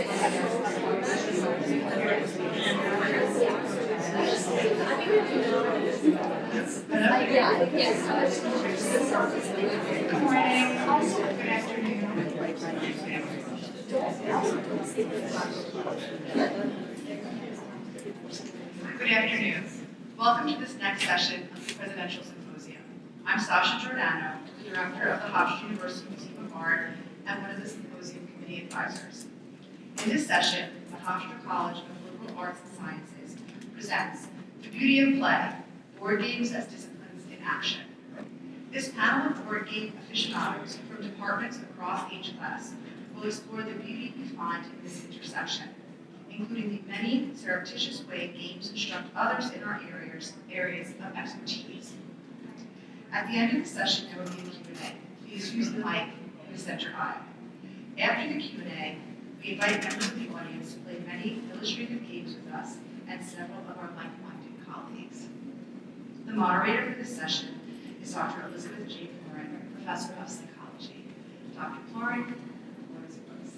Good morning. Good afternoon. Good afternoon. Welcome to this next session of the Presidential Symposium. I'm Sasha Giordano, the Director of the Hofstra University Museum of Art and one of the Symposium Committee Advisors. In this session, the Hofstra College of Liberal Arts and Sciences presents The Beauty of Play, Board Games as Disciplines in Action. This panel of board game aficionados from departments across HCLAS will explore the beauty we find in this intersection, including the many surreptitious way games instruct others in our areas of expertise. At the end of the session, there will be a Q&A. Please use the mic in the center aisle. After the Q&A, we invite members of the audience to play many illustrative games with us and several of our like-minded colleagues. The moderator for this session is Dr. Elizabeth J. Florin, Professor of Psychology. Dr. Florin, the floor is yours.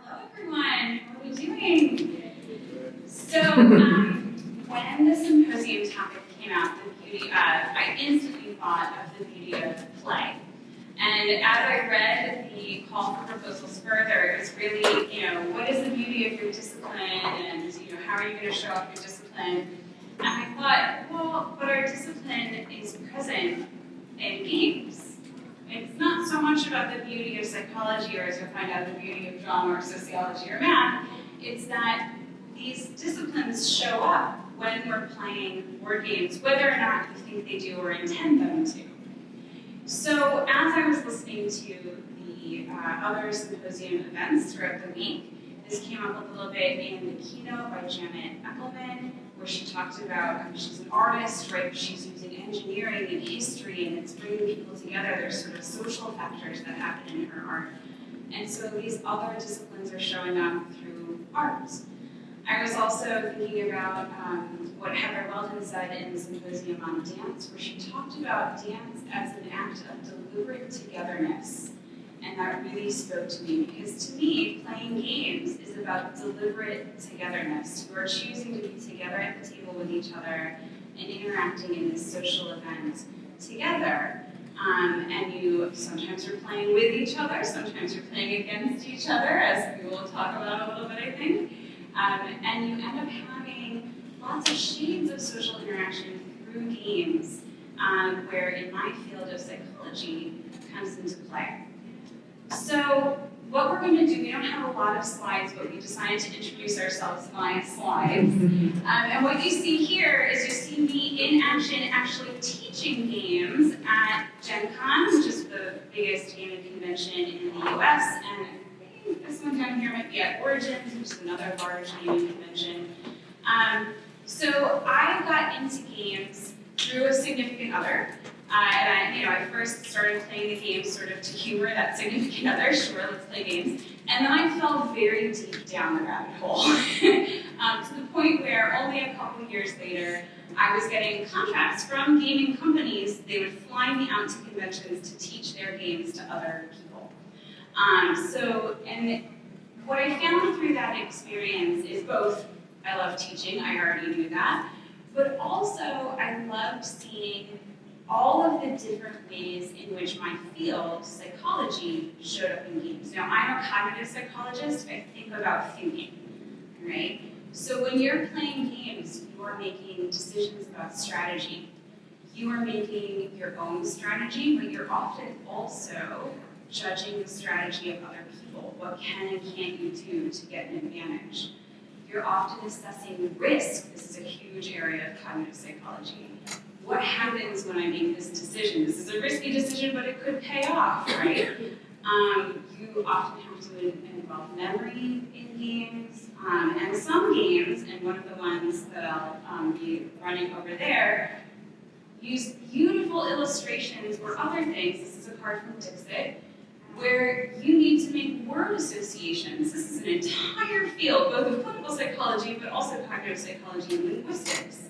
Hello, everyone. How are we doing? So, when the symposium topic came out, I instantly thought of the beauty of play. And as I read the call for proposals further, it was really, what is the beauty of your discipline, and how are you going to show off your discipline? And I thought, well, but our discipline is present in games. It's not so much about the beauty of psychology or to find out the beauty of drama or sociology or math. It's that these disciplines show up when we're playing board games, whether or not we think they do or intend them to. So as I was listening to the other symposium events throughout the week, this came up a little bit in the keynote by Janet Eckelman, where she talked about, she's an artist, right? She's using engineering and history, and it's bringing people together. There's sort of social factors that happen in her art. And so these other disciplines are showing up through art. I was also thinking about what Heather Weldon said in the symposium on dance, where she talked about dance as an act of deliberate togetherness. And that really spoke to me, because to me, playing games is about deliberate togetherness. You are choosing to be together at the table with each other and interacting in this social event together. And you sometimes are playing with each other, sometimes you're playing against each other, as we will talk about a little bit, I think. And you end up having lots of shades of social interaction through games, where in my field of psychology comes into play. So what we're going to do, we don't have a lot of slides, but we decided to introduce ourselves via slides. And what you see here is you see me in action actually teaching games at Gen Con, which is the biggest gaming convention in the US. And I think this one down here might be at BOARDGAMES, which is another large gaming convention. So I got into games through a significant other. And I first started playing the game sort of to humor that significant other, sure, let's play games. And then I fell very deep down the rabbit hole, to the point where only a couple years later, I was getting contracts from gaming companies. They would fly me out to conventions to teach their games to other people. And what I found through that experience is both, I love teaching, I already knew that, but also I loved seeing all of the different ways in which my field, psychology, showed up in games. Now, I'm a cognitive psychologist. I think about thinking, right? So when you're playing games, you are making decisions about strategy. You are making your own strategy, but you're often also judging the strategy of other people. What can and can't you do to get an advantage? You're often assessing risk. This is a huge area of cognitive psychology. What happens when I make this decision? This is a risky decision, but it could pay off, right? You often have to involve memory in games, and some games, and one of the ones that I'll be running over there, use beautiful illustrations or other things. This is a card from Dixit, where you need to make word associations. This is an entire field, both of clinical psychology, but also cognitive psychology and linguistics.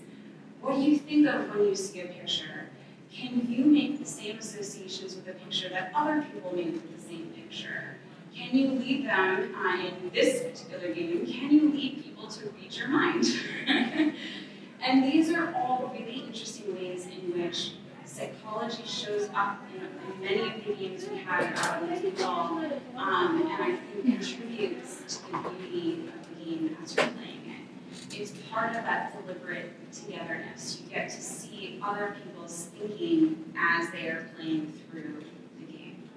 What do you think of when you see a picture? can you make the same associations with a picture that other people make with the same picture? Can you lead them in this particular game? Can you lead people to read your mind? And these are all really interesting ways in which psychology shows up in many of the games we have out on the table, and I think contributes to the beauty of the game as you're playing it. It's part of that deliberate togetherness. You get to see other people's thinking as they are playing through the game.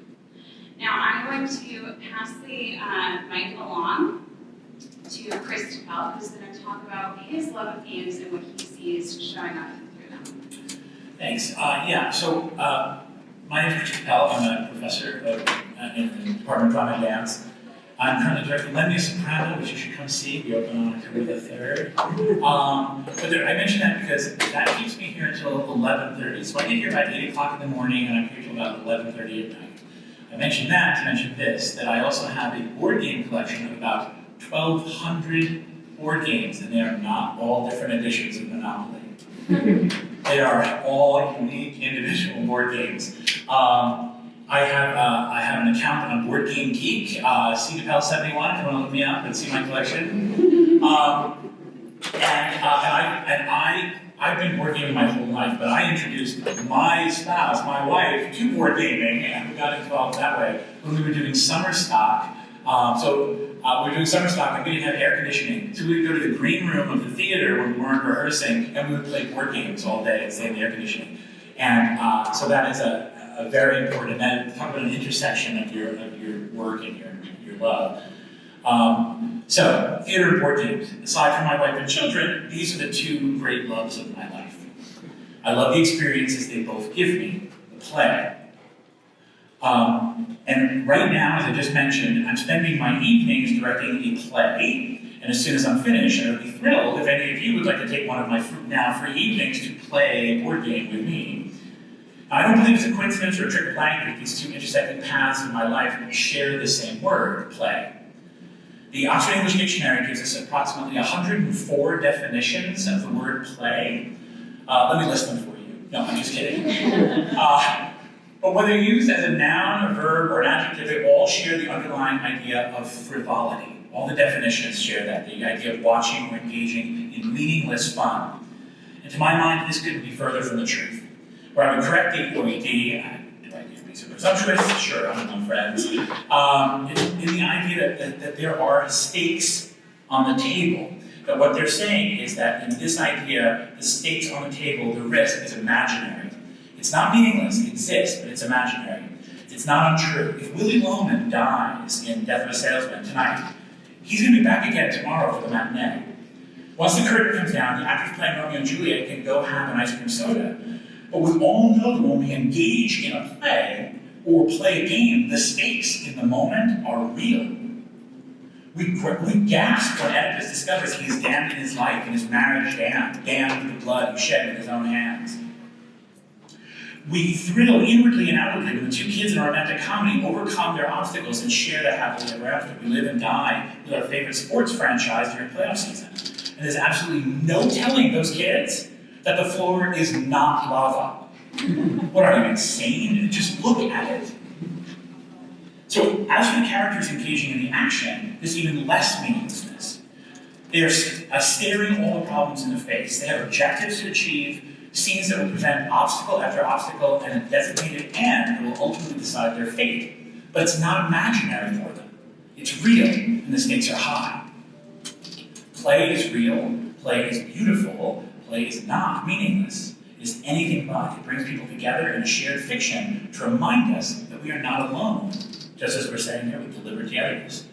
Now I'm going to pass the mic along to Chris Tupel, who's going to talk about his love of games and what he sees showing up through them. Thanks. My name is Chris Tupel. I'm a professor in the Department of Drama and Dance. I'm currently directing Lend Me a Soprano, which you should come see. We open on October the 3rd. I mention that because that keeps me here until 11:30. So I get here about 8 o'clock in the morning, and I'm here till about 11:30 at night. I mention that to mention this, that I also have a board game collection of about 1,200 board games, and they are not all different editions of Monopoly. They are all unique individual board games. I have an account on Board Game Geek, CDPEL71, if you want to look me up and see my collection. I've been board gaming my whole life, but I introduced my spouse, my wife, to board gaming, and we got involved that way when we were doing summer stock. We were doing summer stock and we didn't have air conditioning. So we would go to the green room of the theater when we weren't rehearsing, and we would play board games all day and stay in the air conditioning. And so that is a very important, and then talk about an intersection of your work and your love. So, theater and board games. Aside from my wife and children, these are the two great loves of my life. I love the experiences they both give me, the play. And right now, as I just mentioned, I'm spending my evenings directing a play, and as soon as I'm finished, I would be thrilled if any of you would like to take one of my now free evenings to play a board game with me. I don't believe it's a coincidence or a trick of language. These two intersecting paths in my life share the same word, play. The Oxford English Dictionary gives us approximately 104 definitions of the word play. Let me list them for you. No, I'm just kidding. But whether used as a noun, a verb, or an adjective, they all share the underlying idea of frivolity. All the definitions share that, the idea of watching or engaging in meaningless fun. And to my mind, this couldn't be further from the truth. Where I would correct the OED, do I need to be so presumptuous? Sure, I'm among friends. In the idea that there are stakes on the table. That what they're saying is that in this idea, the stakes on the table, the risk is imaginary. It's not meaningless, it exists, but it's imaginary. It's not untrue. If Willie Loman dies in Death of a Salesman tonight, he's going to be back again tomorrow for the matinee. Once the curtain comes down, the actors playing Romeo and Juliet can go have an ice cream soda. But we all know that when we engage in a play or play a game, the stakes in the moment are real. We gasp when Oedipus discovers he is damned in his life and his marriage damned with the blood he shed with his own hands. We thrill inwardly and outwardly when the two kids in a romantic comedy overcome their obstacles and share the happily ever after. We live and die with our favorite sports franchise during playoff season. And there's absolutely no telling those kids that the floor is not lava. What are you, insane? Just look at it. So, as for the characters engaging in the action, there's even less meaninglessness. They're staring all the problems in the face. They have objectives to achieve, scenes that will present obstacle after obstacle, and a designated end that will ultimately decide their fate. But it's not imaginary for them. It's real, and the stakes are high. Play is real, play is beautiful, play is not meaningless. It is anything but. It brings people together in a shared fiction to remind us that we are not alone, just as we're saying here with deliberate togetherness.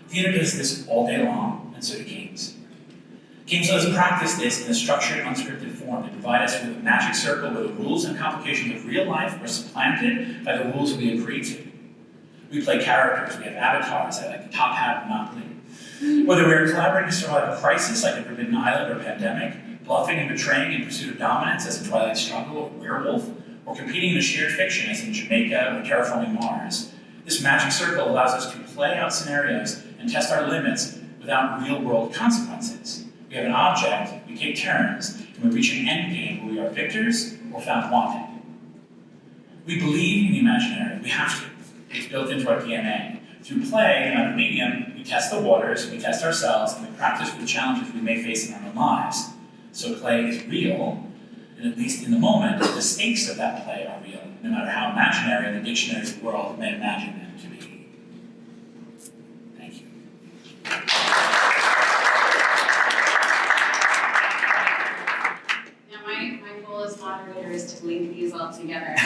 Theater does this all day long, and so do games. Games let us practice this in a structured, unscripted form to provide us with a magic circle where the rules and complications of real life are supplanted by the rules we agree to. We play characters, we have avatars, like the Top Hat Monopoly. Whether we're collaborating to survive a crisis like a Forbidden Island or pandemic, bluffing and betraying in pursuit of dominance as in Twilight Struggle or Werewolf, or competing in a shared fiction as in Jamaica or Terraforming Mars, this magic circle allows us to play out scenarios and test our limits without real-world consequences. We have an object, we take turns, and we reach an end game where we are victors or found wanting. We believe in the imaginary. We have to. It's built into our DNA. Through play, in our medium, we test the waters, we test ourselves, and we practice for the challenges we may face in our own lives. So play is real, and at least in the moment, the stakes of that play are real, no matter how imaginary the dictionaries of the world may imagine them to be. Thank you. Now, my goal as moderator is to link these all together.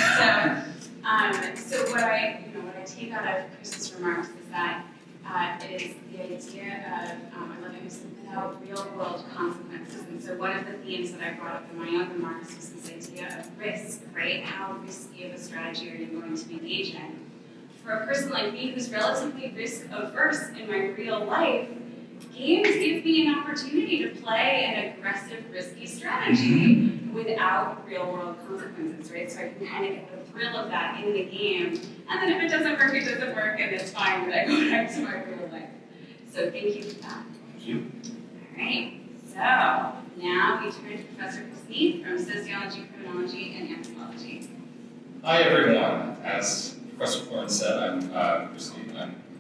So what I take out of Chris's remarks is that is the idea of, I love it, without real-world consequences. And so one of the themes that I brought up in my own remarks was this idea of risk, right? How risky of a strategy are you going to be engaged in? For a person like me who's relatively risk-averse in my real life, games give me an opportunity to play an aggressive, risky strategy without real-world consequences, right? So I can kind of get the thrill of that in the game, and then if it doesn't work, it doesn't work, and it's fine, and I go back to my real life. So thank you for that. Thank you. All right, so now we turn to Professor Sneed from Sociology, Criminology, and Anthropology. Hi everyone. As Professor Florence said, I'm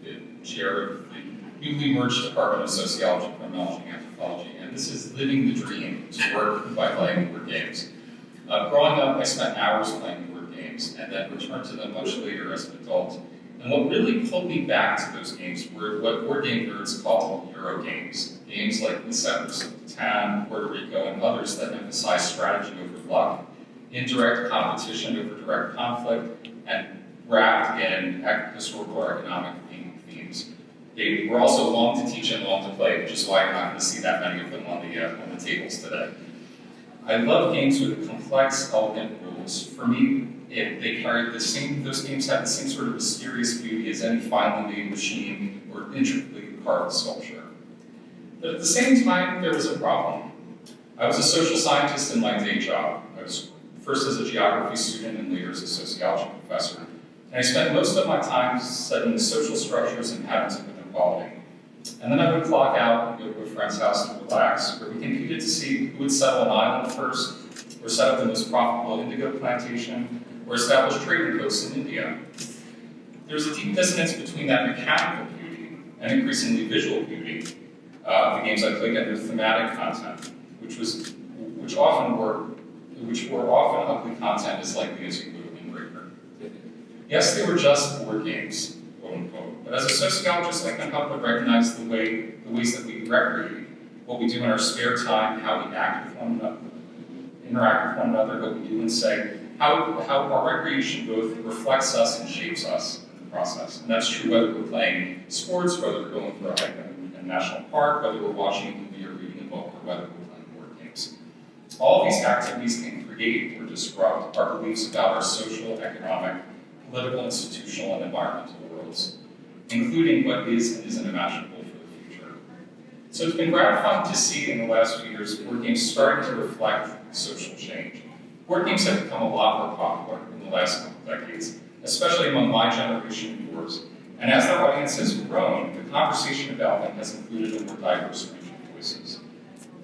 the chair of the newly merged Department of Sociology, Criminology, and Anthropology, and this is living the dream to work by playing board games. Growing up, I spent hours playing board games and then returned to them much later as an adult. And what really pulled me back to those games were what board game nerds call Euro games. Games like The Settlers of Catan, Puerto Rico, and others that emphasize strategy over luck, indirect competition over direct conflict, and wrapped in historical or economic themes. They were also long to teach and long to play, which is why you're not going to see that many of them on the tables today. I love games with complex, elegant rules. For me, they carried those games had the same sort of mysterious beauty as any finely made machine or intricately carved sculpture. But at the same time, there was a problem. I was a social scientist in my day job. I was first as a geography student and later as a sociology professor. And I spent most of my time studying social structures and patterns of inequality. And then I would clock out and go to a friend's house to relax, where we competed to see who would settle an island first, or set up the most profitable indigo plantation, or establish trading posts in India. There's a deep dissonance between that mechanical beauty and increasingly visual beauty of the games I played and their thematic content, which were often ugly content as likely as you would have been greater. Yes, they were just board games, quote unquote, but as a sociologist, I can help but recognize the ways that we recreate, what we do in our spare time, how we act with one another, interact with one another, what we do and say, how our recreation both reflects us and shapes us in the process. And that's true whether we're playing sports, whether we're going for a hike in a national park, whether we're watching a movie or reading a book, or whether we're playing board games. All of these activities can create or disrupt our beliefs about our social, economic, political, institutional, and environmental worlds, including what is and isn't imaginable for the future. So it's been gratifying to see in the last few years board games starting to reflect social change. Board games have become a lot more popular in the last couple decades, especially among my generation and yours. And as their audience has grown, the conversation about them has included a more diverse range of voices.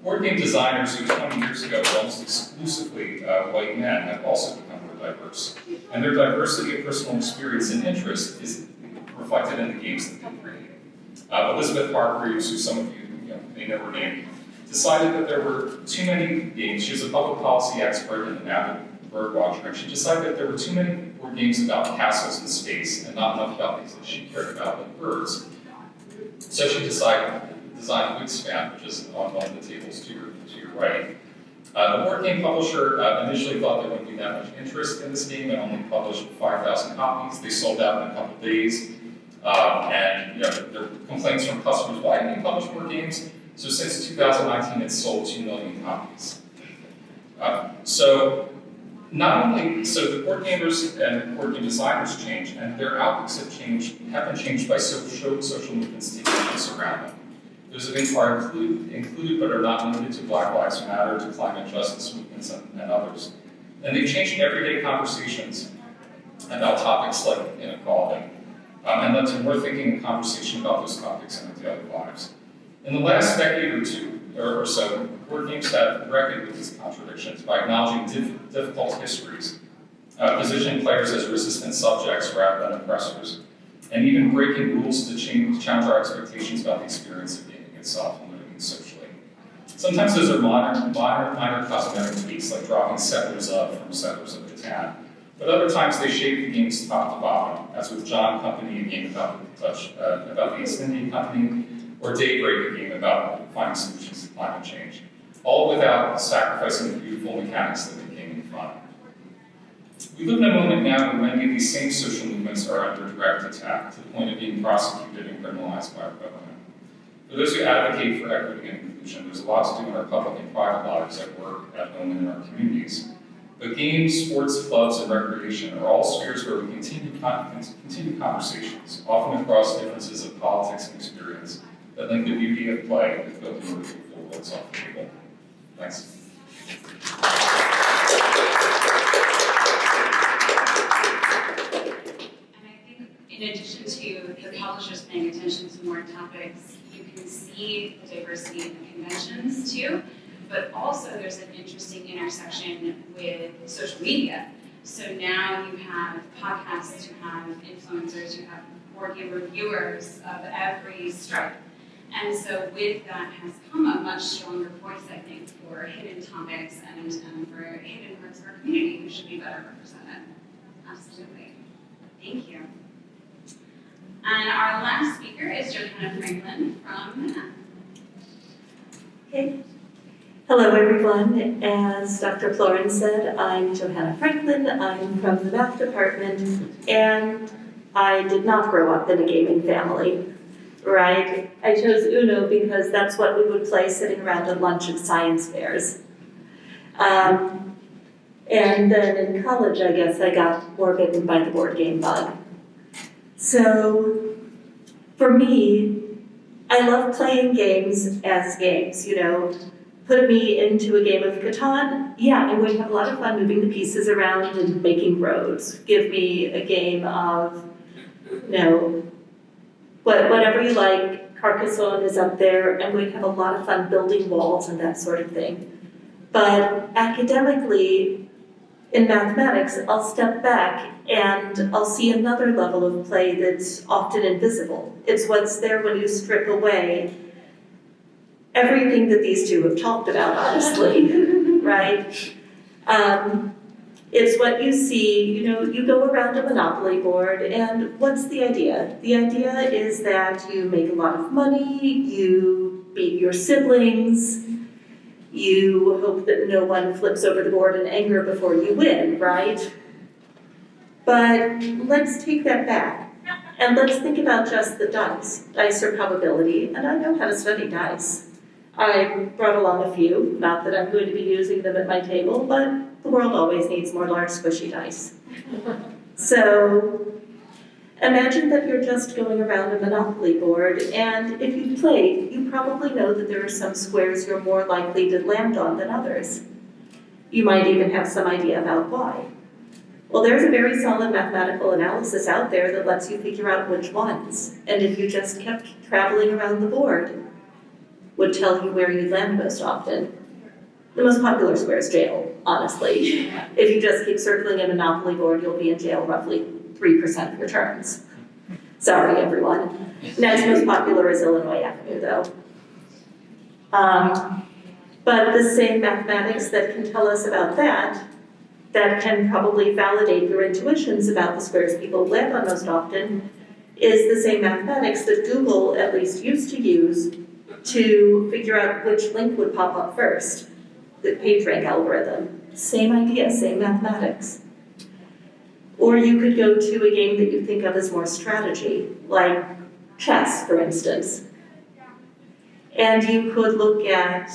Board game designers who 20 years ago were almost exclusively white men have also become more diverse. And their diversity of personal experience and interest is reflected in the games that they create. Elizabeth Hargreaves, who some of you may know her name, decided that there were too many games. She's a public policy expert and an avid bird watcher, and she decided that there were too many board games about castles in space and not enough about things that she cared about, like birds. So she decided to design Wingspan, which is on one of the tables to your right. The board game publisher initially thought there wouldn't be that much interest in this game and only published 5,000 copies. They sold out in a couple of days. And there were complaints from customers, why didn't you publish more games? So since 2019, it's sold 2 million copies. So the board gamers and board game designers change, and their outlooks have been changed by social movements taking place around them. Those events are included but are not limited to Black Lives Matter, to climate justice movements, and others. And they've changed everyday conversations about topics like inequality, and led to more thinking and conversation about those topics in our daily lives. In the last decade or two, or so, board games have reckoned with these contradictions by acknowledging difficult histories positioning players as resistant subjects rather than oppressors, and even breaking rules to challenge our expectations about the experience of gaming itself and living socially. Sometimes those are minor cosmetic tweaks, like dropping Settlers Of from Settlers of Catan. But other times they shape the games top to bottom, as with John Company, a game about the East Indian Company, or Daybreak, a game about finding solutions to climate change, all without sacrificing the beautiful mechanics that make gaming fun. We live in a moment now where many of these same social movements are under direct attack, to the point of being prosecuted and criminalized by our government. For those who advocate for equity and inclusion, there's a lot to do in our public and private lives, at work, at home, and in our communities. But games, sports, clubs, and recreation are all spheres where we continue conversations, often across differences of politics and experience, that link the beauty of play with building more beautiful worlds off the table. Thanks. In addition to the publishers paying attention to more topics, you can see the diversity in the conventions too, but also there's an interesting intersection with social media. So now you have podcasts, you have influencers, you have board game reviewers of every stripe. And so with that has come a much stronger voice, I think, for hidden topics and for hidden parts of our community who should be better represented. Absolutely. Thank you. And our last speaker is Johanna Franklin from Manhattan. Okay. Hello, everyone. As Dr. Florin said, I'm Johanna Franklin. I'm from the math department, and I did not grow up in a gaming family, right? I chose Uno because that's what we would play sitting around at lunch at science fairs. And then in college, I guess, I got more bitten by the board game bug. So, for me, I love playing games as games, you know. Put me into a game of Catan, yeah, I'm going to have a lot of fun moving the pieces around and making roads. Give me a game of, you know, whatever you like, Carcassonne is up there. I'm going to have a lot of fun building walls and that sort of thing. But academically, in mathematics, I'll step back and I'll see another level of play that's often invisible. It's what's there when you strip away everything that these two have talked about, honestly, right? It's what you see, you know, you go around a Monopoly board, and what's the idea? The idea is that you make a lot of money, you beat your siblings, you hope that no one flips over the board in anger before you win, right? But let's take that back, and let's think about just the dice. Dice are probability, and I know how to study dice. I brought along a few, not that I'm going to be using them at my table, but the world always needs more large squishy dice. So imagine that you're just going around a Monopoly board, and if you've played, you probably know that there are some squares you're more likely to land on than others. You might even have some idea about why. Well, there's a very solid mathematical analysis out there that lets you figure out which ones, and if you just kept traveling around the board, would tell you where you land most often. The most popular square is jail, honestly. If you just keep circling a Monopoly board, you'll be in jail roughly 3% of your turns. Sorry, everyone. Next most popular is Illinois Avenue, though. But the same mathematics that can tell us about that can probably validate your intuitions about the squares people land on most often, is the same mathematics that Google at least used to use to figure out which link would pop up first, the PageRank algorithm. Same idea, same mathematics. Or you could go to a game that you think of as more strategy, like chess, for instance. And you could look at,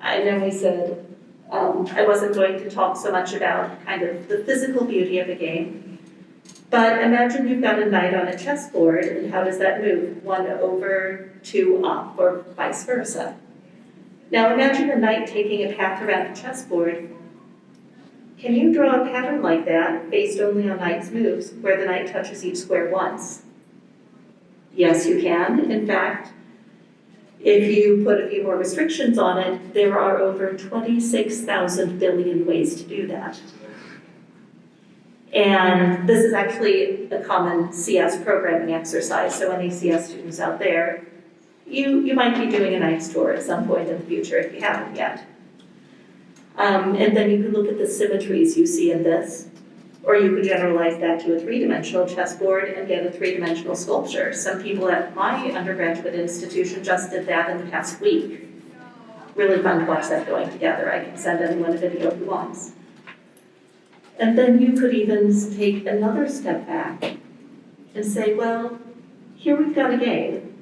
I know I said I wasn't going to talk so much about kind of the physical beauty of a game, but imagine you've got a knight on a chessboard, and how does that move? 1 over 2 up, or vice versa. Now imagine a knight taking a path around a chessboard. Can you draw a pattern like that based only on knight's moves, where the knight touches each square once? Yes, you can. In fact, if you put a few more restrictions on it, there are over 26,000 billion ways to do that. And this is actually a common CS programming exercise, so any CS students out there, you might be doing a nice tour at some point in the future if you haven't yet. And then you can look at the symmetries you see in this, or you could generalize that to a three-dimensional chessboard and get a three-dimensional sculpture. Some people at my undergraduate institution just did that in the past week. Really fun to watch that going together. I can send anyone a video who wants. And then you could even take another step back and say, well, here we've got a game.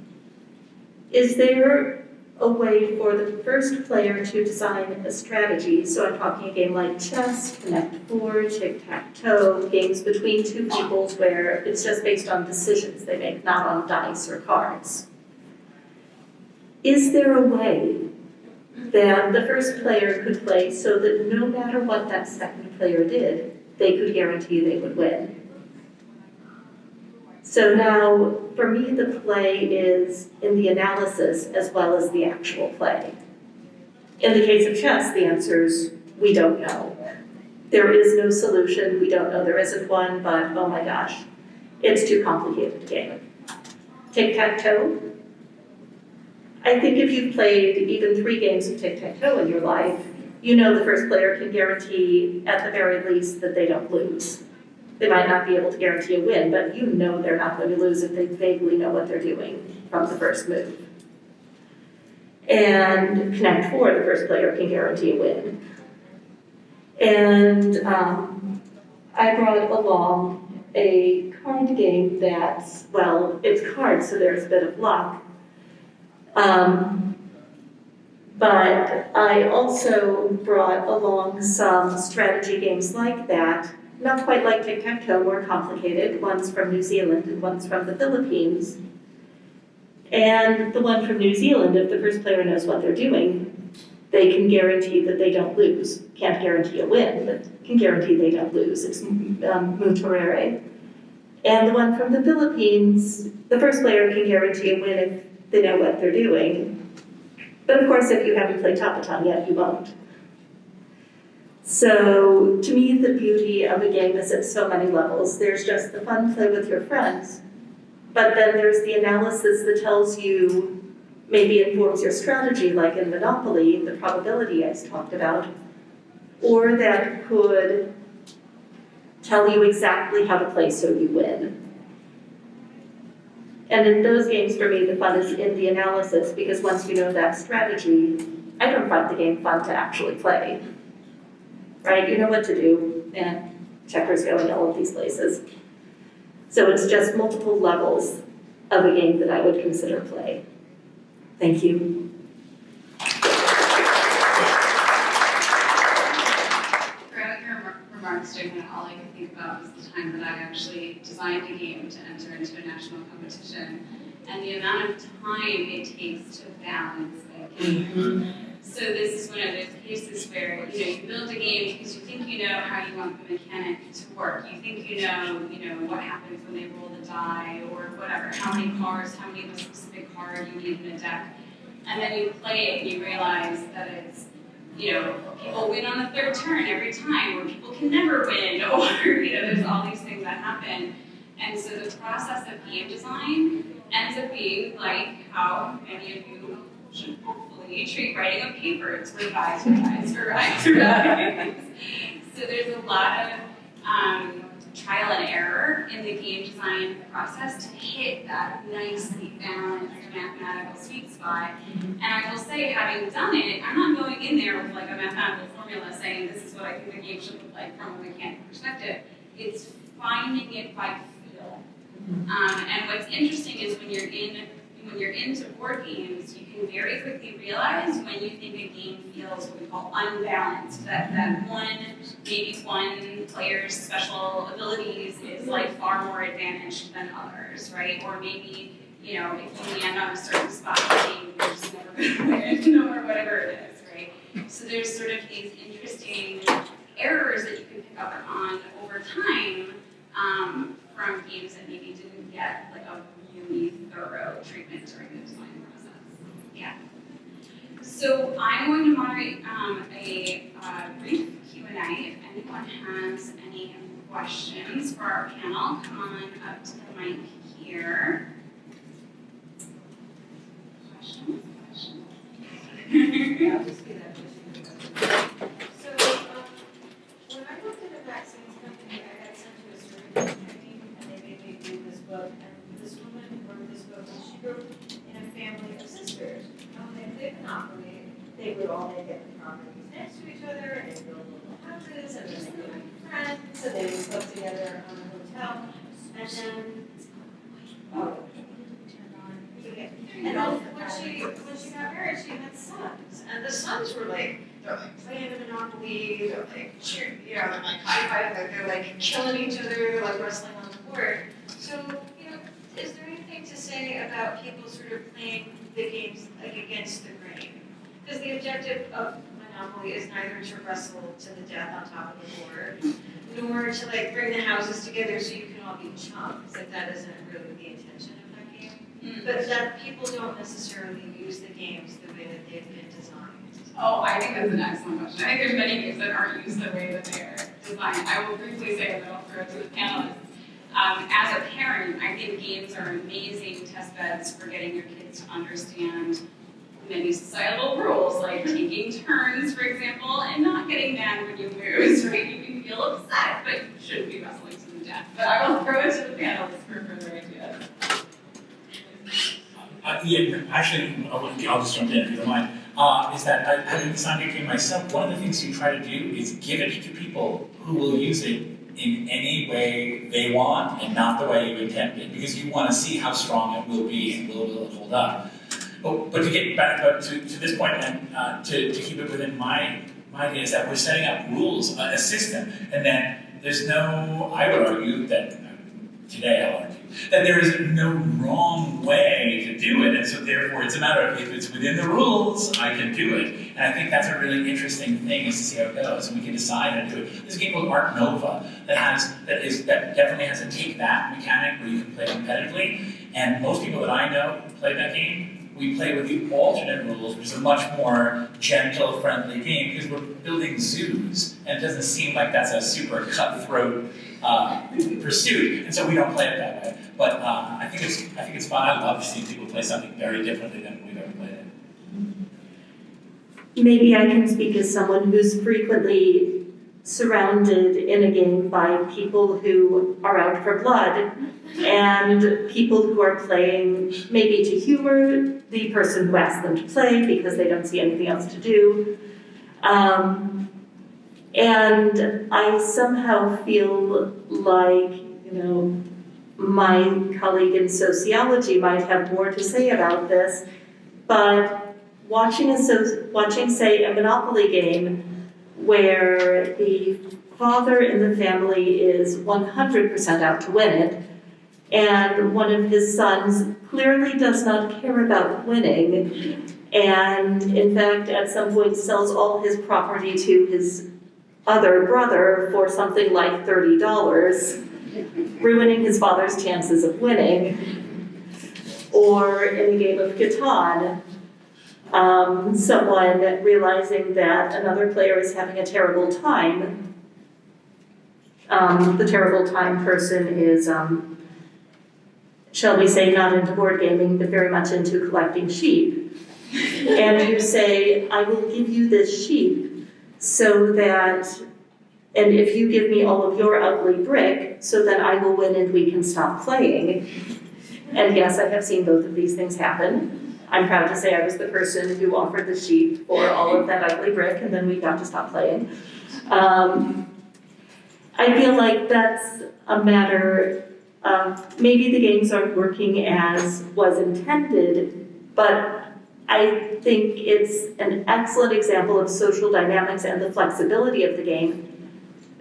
Is there a way for the first player to design a strategy? So I'm talking a game like chess, Connect Four, tic-tac-toe, games between two peoples where it's just based on decisions they make, not on dice or cards. Is there a way that the first player could play so that no matter what that second player did, they could guarantee they would win? So now, for me, the play is in the analysis as well as the actual play. In the case of chess, the answer is we don't know. There is no solution, we don't know there isn't one, but oh my gosh, it's too complicated a game. Tic-tac-toe? I think if you've played even 3 games of tic-tac-toe in your life, you know the first player can guarantee, at the very least, that they don't lose. They might not be able to guarantee a win, but you know they're not going to lose if they vaguely know what they're doing from the first move. And Connect Four, the first player can guarantee a win. And I brought along a card game that's, well, it's cards, so there's a bit of luck. But I also brought along some strategy games like that, not quite like tic-tac-toe, more complicated. One's from New Zealand and one's from the Philippines. And the one from New Zealand, if the first player knows what they're doing, they can guarantee that they don't lose. Can't guarantee a win, but can guarantee they don't lose. It's mutorere. And the one from the Philippines, the first player can guarantee a win if they know what they're doing. But of course, if you haven't played Tapatan yet, you won't. So, to me, the beauty of a game is at so many levels. There's just the fun play with your friends, but then there's the analysis that tells you, maybe informs your strategy, like in Monopoly, the probability I talked about, or that could tell you exactly how to play so you win. And in those games, for me, the fun is in the analysis, because once you know that strategy, I don't find the game fun to actually play. Right? You know what to do, and checkers go in all of these places. So it's just multiple levels of a game that I would consider play. Thank you. Throughout your remarks, Jason, all I could think about was the time that I actually designed a game to enter into a national competition, and the amount of time it takes to balance a game. So this is one of those cases where, you build a game because you think you know how you want the mechanic to work. You think you know what happens when they roll the die or whatever, how many cards, how many of a specific card you need in a deck. And then you play it and you realize that it's, people win on the third turn every time, or people can never win, or, there's all these things that happen. And so the process of game design ends up being like how many of you should hopefully treat writing a paper. It's revise. So there's a lot of trial and error in the game design process to hit that nicely balanced mathematical sweet spot. And I will say, having done it, I'm not going in there with like a mathematical formula saying this is what I think the game should look like from a mechanical perspective. It's finding it by feel. And what's interesting is when you're into board games, you can very quickly realize when you think a game feels what we call unbalanced, that maybe one player's special abilities is like far more advantaged than others, right? Or maybe, if you land on a certain spot in the game, you're just never going to win, or whatever it is, right? So there's sort of these interesting errors that you can pick up on over time from games that maybe didn't get like a really thorough treatment during the design process. Yeah. So I'm going to moderate a brief Q&A. If anyone has any questions for our panel, come on up to the mic here. Questions? Yeah, I'll just be that question. So, when I worked at a vaccines company, I got sent to a survey company, and they made me do this book, and this woman wrote this book, and she grew up in a family of sisters. And when they played Monopoly, they would all make it the properties next to each other, and they'd build little houses, and then they would be friends, and they would club together on a hotel, and then, oh, okay. And then when she got married, she had sons, and the sons were like, they're like playing the Monopoly, they're like cheering, you know, they're like high-fiving, like they're like killing each other, they're like wrestling on the board. So, you know, is there anything to say about people sort of playing the games like against the grain? Because the objective of Monopoly is neither to wrestle to the death on top of the board, nor to like bring the houses together so you can all be chums. Like that isn't really the intention of that game. But that people don't necessarily use the games the way that they've been designed. Oh, I think that's an excellent question. I think there's many games that aren't used the way that they are designed. I will briefly say, and then I'll throw it to the panelists. As a parent, I think games are amazing test beds for getting your kids to understand many societal rules, like taking turns, for example, and not getting mad when you lose, right? You can feel upset, but you shouldn't be wrestling to the death. But I will throw it to the panelists for further ideas. Yeah, actually, I'll just jump in if you don't mind. Is that having designed a game myself, one of the things you try to do is give it to people who will use it in any way they want and not the way you intended, because you want to see how strong it will be and will it hold up. But to get back to this point and to keep it within my idea is that we're setting up rules, a system, and then there's no, I would argue that, today I'll argue, that there is no wrong way to do it, and so therefore it's a matter of if it's within the rules, I can do it. And I think that's a really interesting thing is to see how it goes, and we can decide how to do it. There's a game called Art Nova that definitely has a take that mechanic where you can play competitively, and most people that I know who play that game, we play with the alternate rules, which is a much more gentle, friendly game because we're building zoos, and it doesn't seem like that's a super cutthroat pursuit, and so we don't play it that way. But I think it's fun. I love seeing people play something very differently than we've ever played it. Maybe I can speak as someone who's frequently surrounded in a game by people who are out for blood and people who are playing maybe to humor the person who asked them to play because they don't see anything else to do. And I somehow feel like, you know, my colleague in sociology might have more to say about this, but watching, say, a Monopoly game where the father in the family is 100% out to win it, and one of his sons clearly does not care about winning, and in fact, at some point sells all his property to his other brother for something like $30, ruining his father's chances of winning. Or in a game of Catan, someone realizing that another player is having a terrible time. The terrible time person is, shall we say, not into board gaming, but very much into collecting sheep. And you say, I will give you this sheep so that, and if you give me all of your ugly brick, so that I will win and we can stop playing. And yes, I have seen both of these things happen. I'm proud to say I was the person who offered the sheep for all of that ugly brick, and then we got to stop playing. I feel like that's a matter of maybe the games aren't working as was intended, but I think it's an excellent example of social dynamics and the flexibility of the game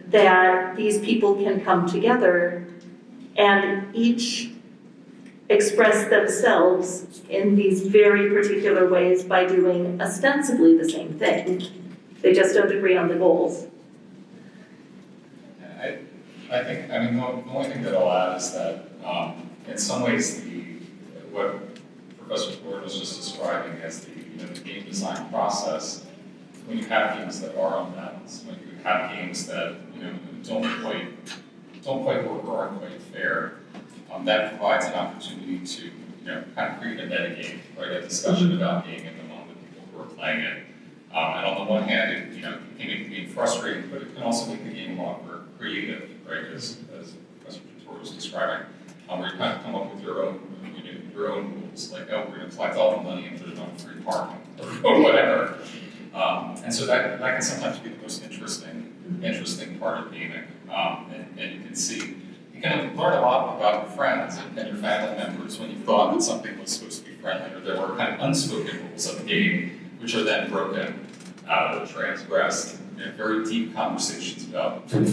that these people can come together and each express themselves in these very particular ways by doing ostensibly the same thing. They just don't agree on the goals. I think, I mean, the only thing that I'll add is that in some ways what Professor Ford was just describing as the game design process, when you have games that are unbalanced, when you have games that don't quite don't quite work or aren't quite fair, that provides an opportunity to kind of create a metagame, right? A discussion about game among the people who are playing it. And on the one hand, it can make the game frustrating, but it can also make the game a lot more creative, right? As Professor Tutor was describing, where you kind of come up with your own rules, like, oh, we're going to collect all the money and put it on free parking, or whatever. And so that can sometimes be the most interesting part of gaming. And you can see, you can learn a lot about your friends and your family members when you thought that something was supposed to be friendly, or there were kind of unspoken rules of the game, which are then broken or transgressed. Very deep conversations about a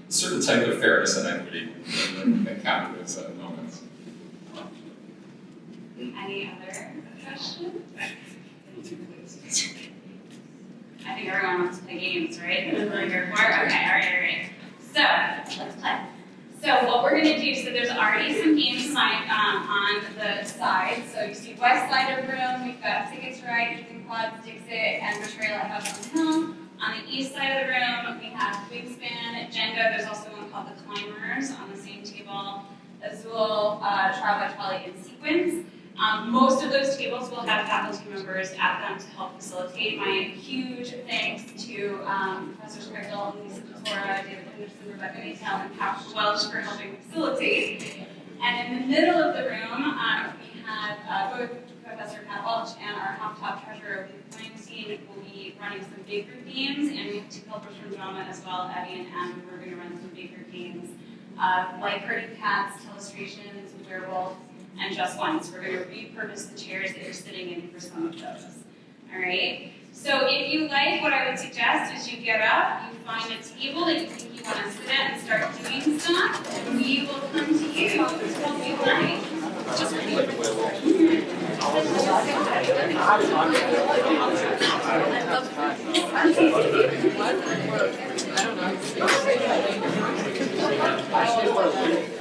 certain type of fairness and equity that encounter those moments. Any other questions? I think everyone wants to play games, right? That's what we're here for? Okay, all right. So, let's play. So what we're going to do, so there's already some games on the side. So you see west side of the room, we've got Tickets Right, Ethan Club, Dixit, and Betrayal at House on the Hill. On the east side of the room, we have Wingspan, Jenga. There's also one called The Climbers on the same table. Azul, Trial by Twilight, and Sequence. Most of those tables will have faculty members at them to help facilitate. My huge thanks to Professors Craig Dalton, Lisa Tortora, David Henderson, Rebecca Natel, and Pat Welch for helping facilitate. And in the middle of the room, we have both Professor Pat Welch and our top treasurer of the playing scene will be running some big group games, and we have two helpers from drama as well, Abby and Em, who are going to run some big group games, like Herding Cats, Illustrations, Werewolf, and Just Once. We're going to repurpose the chairs that you're sitting in for some of those. All right? So if you like, what I would suggest is you get up, you find a table that you think you want to sit at and start doing stuff, and we will come to you to help you play. Just for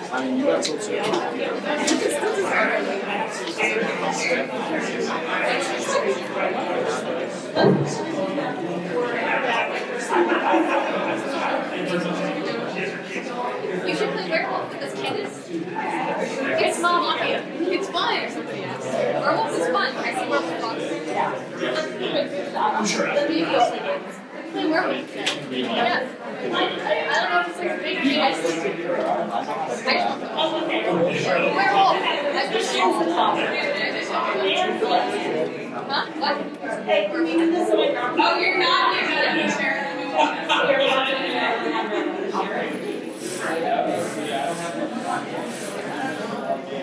I mean, you got some too. You should play Werewolf because Candace. It's not Mafia. It's fine if somebody else. Werewolf is fun. I see Werewolf talks. I'm sure. The maybe you'll play games. Play Werewolf. Yeah. I don't know if it's like a big deal. Werewolf. I just show the top. Huh? What? Oh, you're not.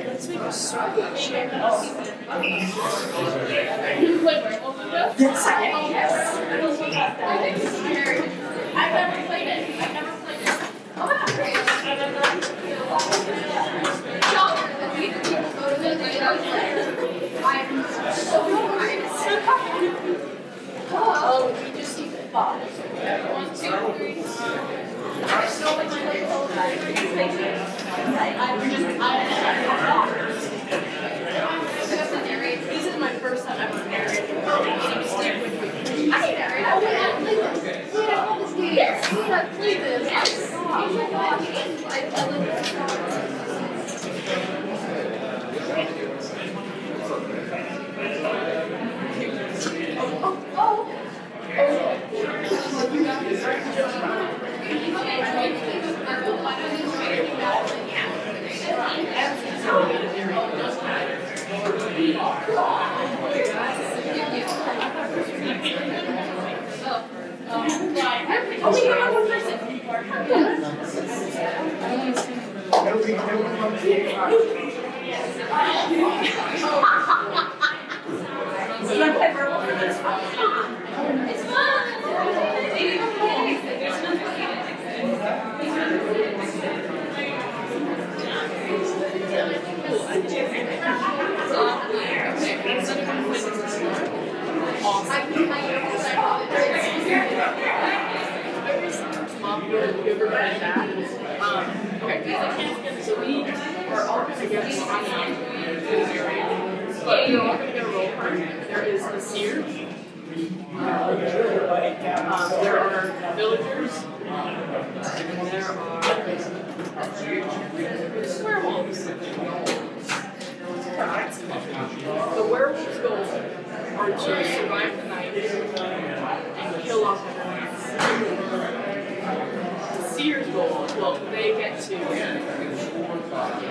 Let's make a circle share. You play Werewolf with us? Yes, I am. Yes. I think it's scary. I've never played it. Oh, that's great. Shocker that we people go to the video. I'm so nice. Oh, we just need 5. 1, 2, 3. I'm so much playful. This is my first time ever narrating. I narrate. I played this. Wait, I love this game. Yes, I played this. Oh my gosh. I love this. So we are all going to get assigned to this area, but you're all going to get a role card. There is a seer. There are villagers. And there are werewolves. The werewolves' goals are to survive the night and kill off everyone. The seer's goal, well, they get to,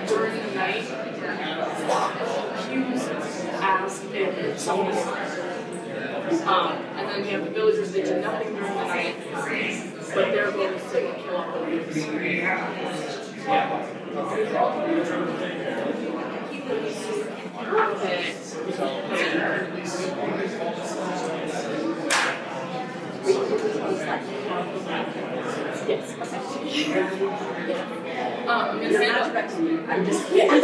during the night, accuse, ask if someone is alive. And then we have the villagers, they do nothing during the night, but their goal is to kill off the wolves. Yes. I'm gonna I'm just kidding me.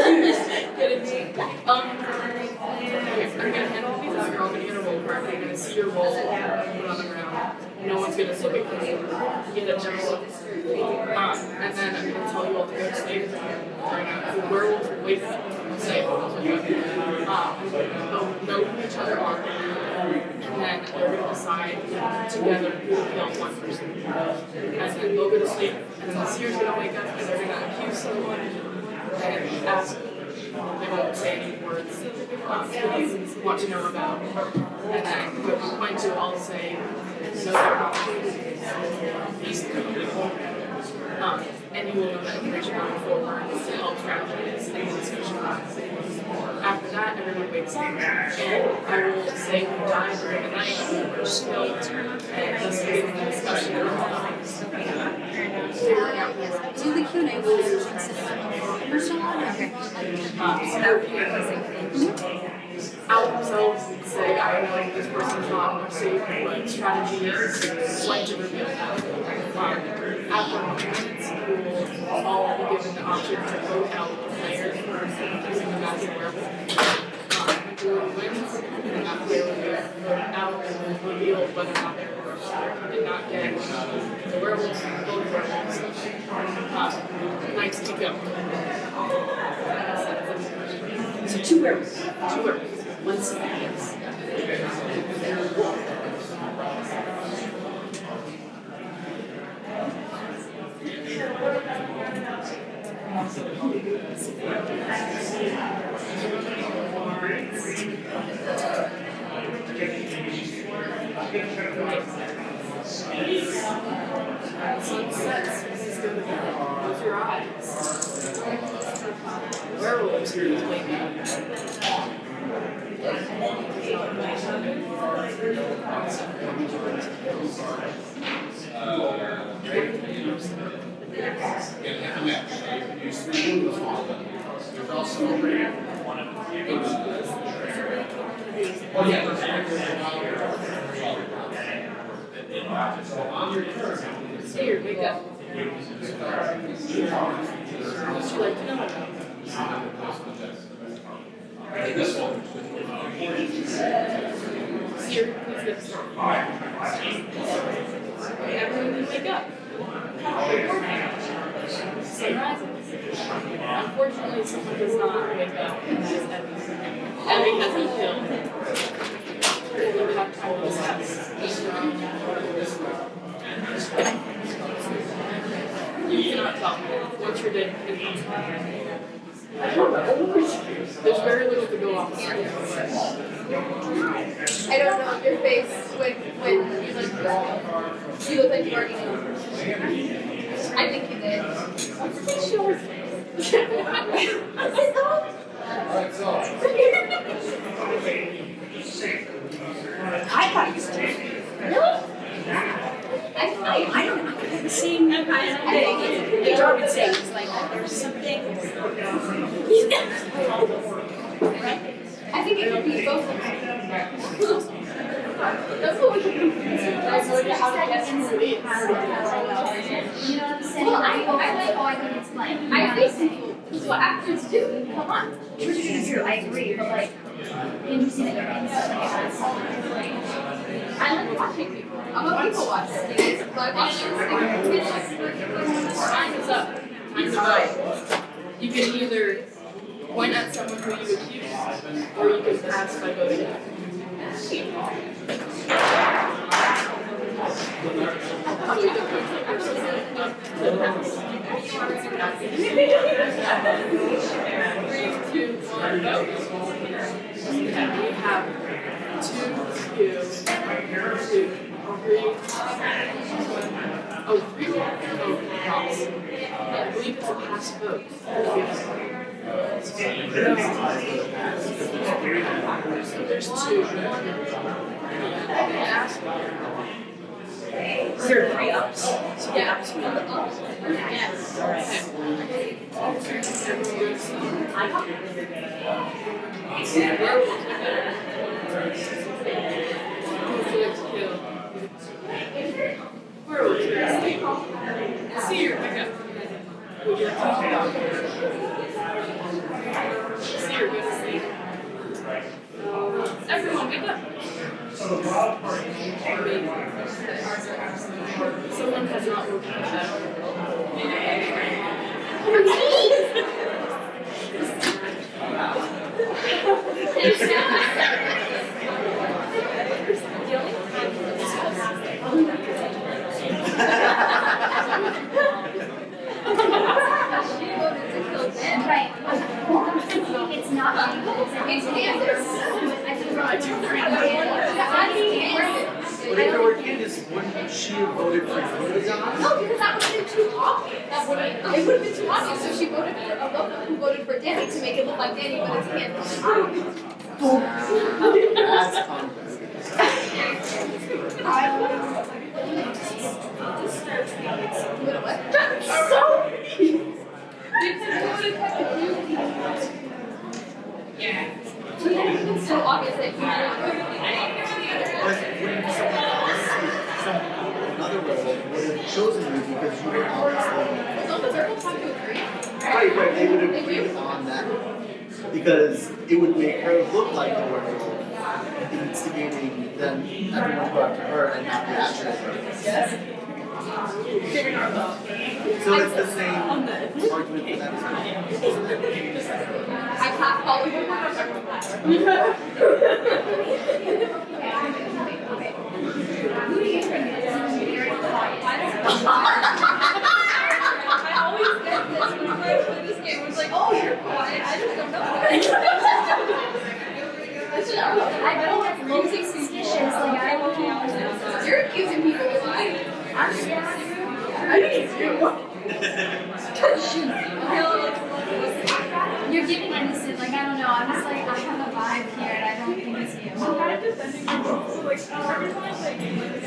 I'm gonna handle these out. You're all gonna get a roll card. You're gonna see your roll, put it on the ground. No one's gonna look at you. Get a general look. And then I'm gonna tell you all to go to sleep. The werewolves will wake up, say, they'll know who each other are, and then they're gonna decide together who to kill one person. And then they'll go to sleep, and then the seer's gonna wake up, and they're gonna accuse someone and ask. They won't say any words that you want to know about. And then at one point two, I'll say, no, they're not these three people. And you will know that information going forward to help strategize the discussion. After that, everyone wakes up, and I will say who died during the night, who was killed, and just begin the discussion figuring out who was. Do the Q&A will personal one? Okay. Out themselves say, I know this person's not safe, but strategies, when to reveal that. After 1 minutes, we will all be given the option to vote out the players using the magic werewolf. Whoever wins, and that player will be voted out and will reveal whether or not they did not get the werewolves, both werewolves. Nice to go. So 2 werewolves. 2 werewolves. 1 survivors. Sunsets, close your eyes. Werewolves here is waking up. There's also one of so on your turn, Here, wake up. What would you like to know about? this one. Here, please get started. Everyone can wake up. Sun rises. Unfortunately, someone does not wake up, and that is Evie. Evie has been killed. We would have time to discuss. You cannot tell. Once you're dead, it's there's very little to go off. I don't know, your face when you look like you already know. I think you did. I'm pretty sure. I thought you said Really? I don't know. the same kind of thing. The dog would say, it's like, there's something. I think it could be both of them. That's what we can do. I told you how to guess who it is. Well, I think it's like, I think this is what actors do. Come on. Which is true, I agree, but like, interesting that you're being so I like watching people. I'm a people watcher. So I watch Time is up. Time is up. You can either point at someone who you accuse, or you can pass by voting. I believe it's a pass vote. So there's two. Is there 3 ups? Yeah. Yes. Where would you sleep? See your pickup. Would you talk about see your good sleep? Everyone wake up. Someone has not woken Right. It's not me. It's Candace. But if it were Candace, wouldn't she have voted for you? No, because that would have been too obvious. It would have been too obvious. So she voted for Alona, who voted for Danny to make it look like Danny, but it's Candace. That's context. So obvious that Another role would have chosen you because you were obviously. so the circles have to agree. Right, they would agree on that. Because it would make her look like the werewolf, instigating then everyone to go after her and not the actual person. So it's the same argument for them. I clap all of them. Who do you think is very quiet? I always get this when I play this game. It's like, oh, you're quiet. I just don't know. I know that's losing suspicious. Like, I don't know. You're accusing people of lying. I think it's you. You're giving innocent, like, I don't know, I'm just like, I have a vibe here and I don't think it's you. I'm kind of defending myself, so like, every time I game, like,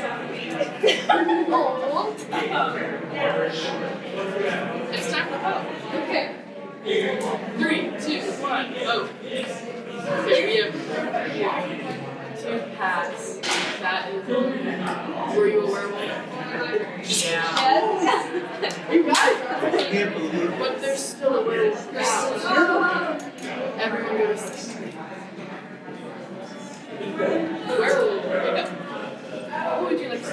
It's time to vote. Okay. 3, 2, 1, vote. Okay, we have 2 pass. That is. Were you a werewolf? Yeah. Yes. You guys are. I can't believe it. But there's still a werewolf now. Everyone go to sleep. Werewolf, wake up. What would you like to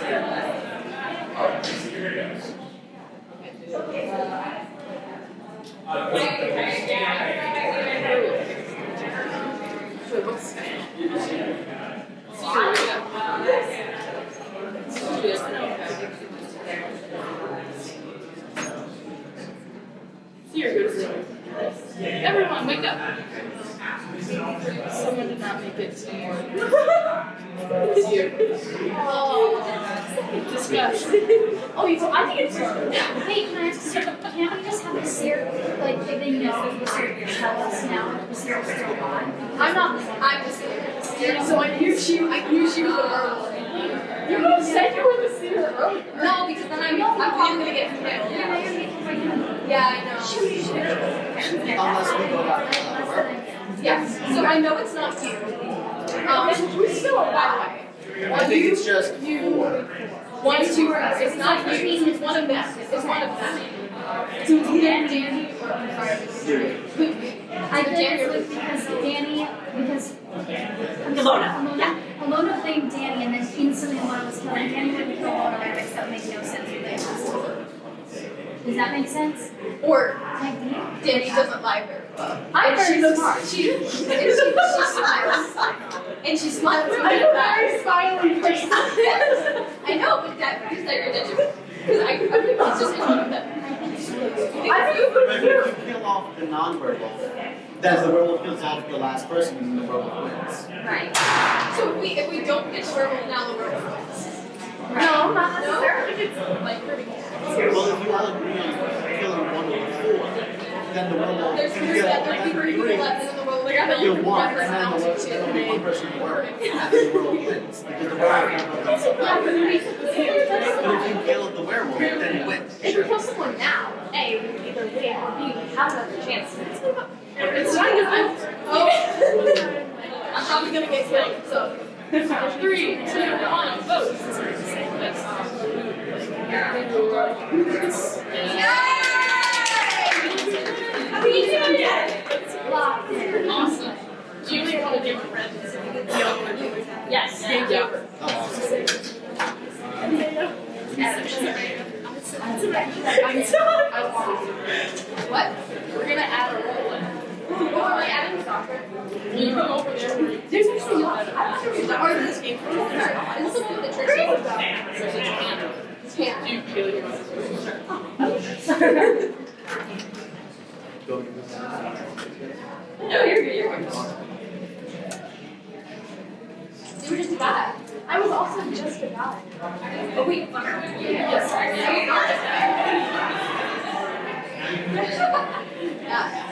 Wait, what's Everyone, wake up! Someone did not make it to work. It's you. Discuss. Oh, I think it's Hey, can I ask you, can't we just have the syrup, like, if they know the syrup tell us now if the syrup's still on? I'm the syrup. So I knew she was a werewolf. You could have said you were the seer earlier. No, because then I'm gonna get killed. Yeah, I know. Unless we go back to the werewolf. Yes. So I know it's not you. Who's still alive? I think it's just You. 1, 2, 3. It's not you. It's one of them. It's one of them. So it's either Danny or Luke. I think it's Luke because Danny, because Alona blamed Danny and then instantly Alona was killing Danny would kill Alona right away, so that would make no sense with this. Does that make sense? Or Danny doesn't lie very well. I'm And very smart. She smiles. And she smiles really I'm a fast. very smiling person. I know, but that is like ridiculous. Because I think it's just interesting that I think But if you kill off the non-werewolf, then the werewolf kills off the last person and the werewolf wins. right. So if we don't get the werewolf now, the werewolf wins. No, not necessarily. It's like pretty cool. Well, if you all agree on killing one of the four, then the werewolf There's can three kill that there are three people left, and then the werewolf will kill kill one, one and person then out the to werewolf, two. there'll be one person in the werewolf, and then the werewolf wins, because the werewolf never comes back. But if you kill the werewolf, then you win. If we kill someone now, A, we either win, or B, we have another chance. It's not good. Oh. I'm probably gonna get killed, so. 3, 2, 1, vote. Awesome. Do you want to do a red? Yes. Thank you. What? We're gonna add a roll in. What are we adding to soccer? You come over there. There's actually not. I'm not sure where this game from. Is this the one with the church? There's a tanner. It's Hannah. Do you feel your No, you're good. You're good. You were just a guy. I was also just a guy. Oh wait. Yes. Yeah.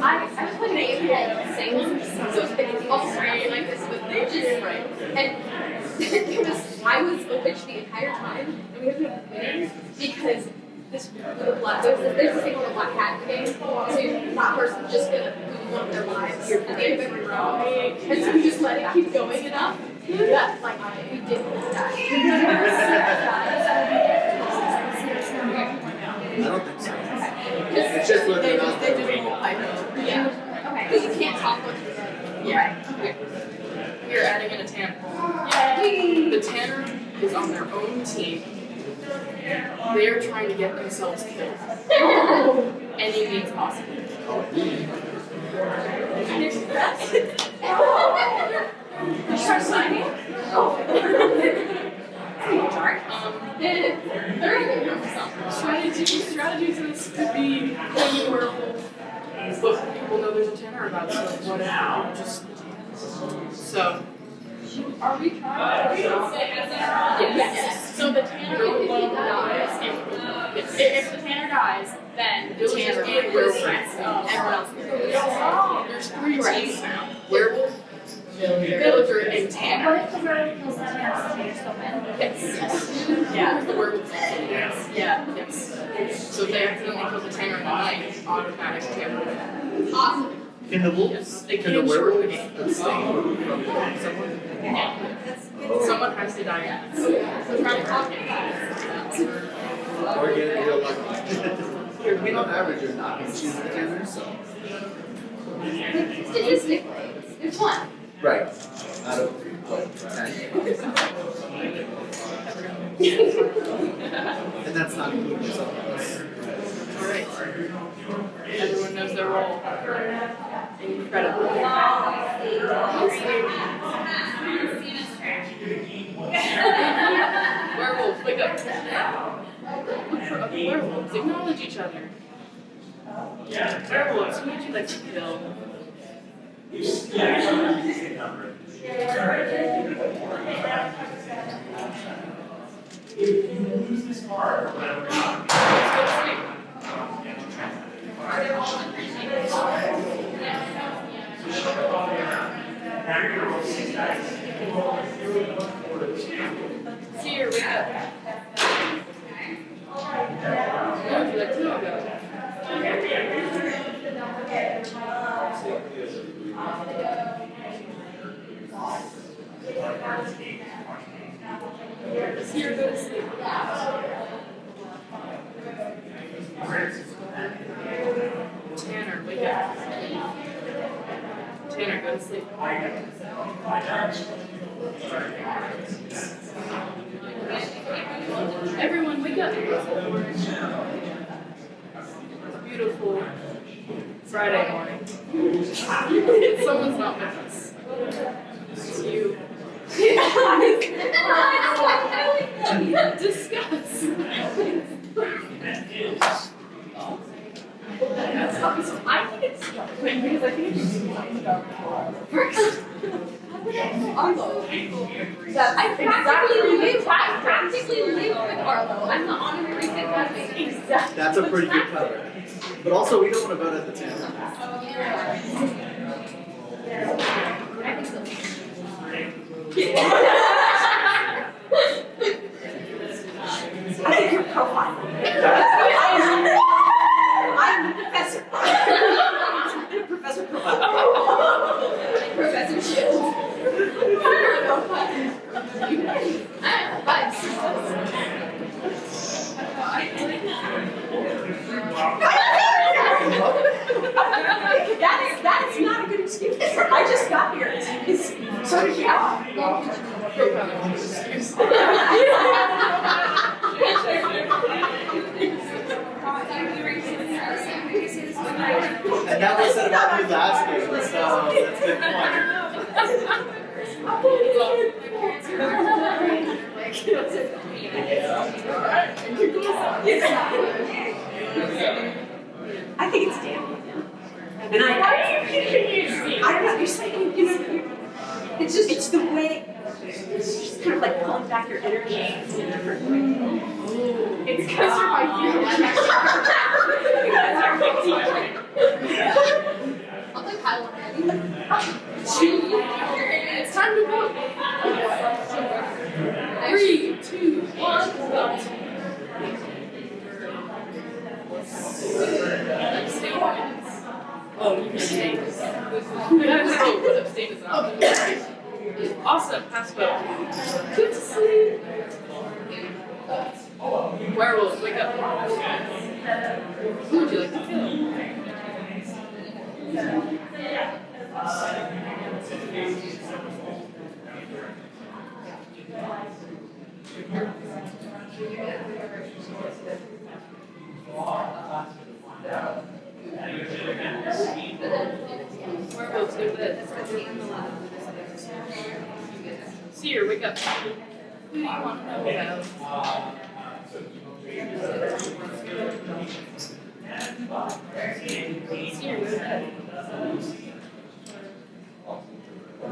I was playing an API sings, so it's all straight like this, but they're just right. And I was a witch the entire time, and we ended up winning because there's this thing called a black hat in the game, so that person's just gonna lose one of their lives at the end of every round. And so we just let it keep going enough that like we didn't die. I don't think so. It's just whether or not They just roll hyper. Yeah. Okay. Because you can't talk with Yeah. Okay. We're adding in a tanner. Yay! The tanner is on their own team. They're trying to get themselves killed. Any means possible. Try signing? Strategies in this could be playing werewolf, but people know there's a tanner about, so whatever. Just so. Are we trying? Yes. So the tanner alone dies. If the tanner dies, then the tanner will rest. Everyone else. There's 3 teams now. Werewolf, villager, and tanner. What if the werewolf kills the tanner, the tanner still wins? Yes. Yeah, the werewolf. Yeah, yes. So if they accidentally kill the tanner in the night, it's automatic tanner. Awesome. Can the wolves, Yes. They can the can short the werewolves game. abstain from killing someone? Yeah. Someone has to die. So try to talk it. Or get real lucky. I mean, on average, you're not going to choose the tanner, so. Statistically, it's one. Right. Out of what, 10? And that's not including yourself. Alright. Everyone knows their role. Incredible. Werewolf, wake up. Look for other werewolves. Acknowledge each other. Werewolves, who would you like to kill? If you lose this card, whatever. Here, wake up. Where would you like to go? Here, go to sleep. sleep. Everyone, wake up. It's beautiful Friday morning. Someone's not with us. It's you. Discuss. I think it's wait, because I think it's first. Arlo. I practically live with Arlo. I'm the honorary fifth cousin. Exactly. That's a pretty good cover. But also, we don't want to vote at the table. I think so. I think you're profiling. I'm the professor. Professor Profile. Professor Shields. That's not a good excuse. I just got here. So did you. And that was said about you last game, so that's a good I think it's Dan. And why are you confusing me? I don't know, you're saying, it's the way, it's just kind of like pulling back your energy in a different way. It's because you're my favorite. I'll play Kyle already. It's time to vote. 3, 2, 1, vote. Abstain. Oh, you abstain. But abstain is not. Awesome, pass vote. Good to sleep. Werewolves, wake up. Who would you like to kill? Werewolves, do this. Seer, wake up. Who do you want to know about? Seer, wake up.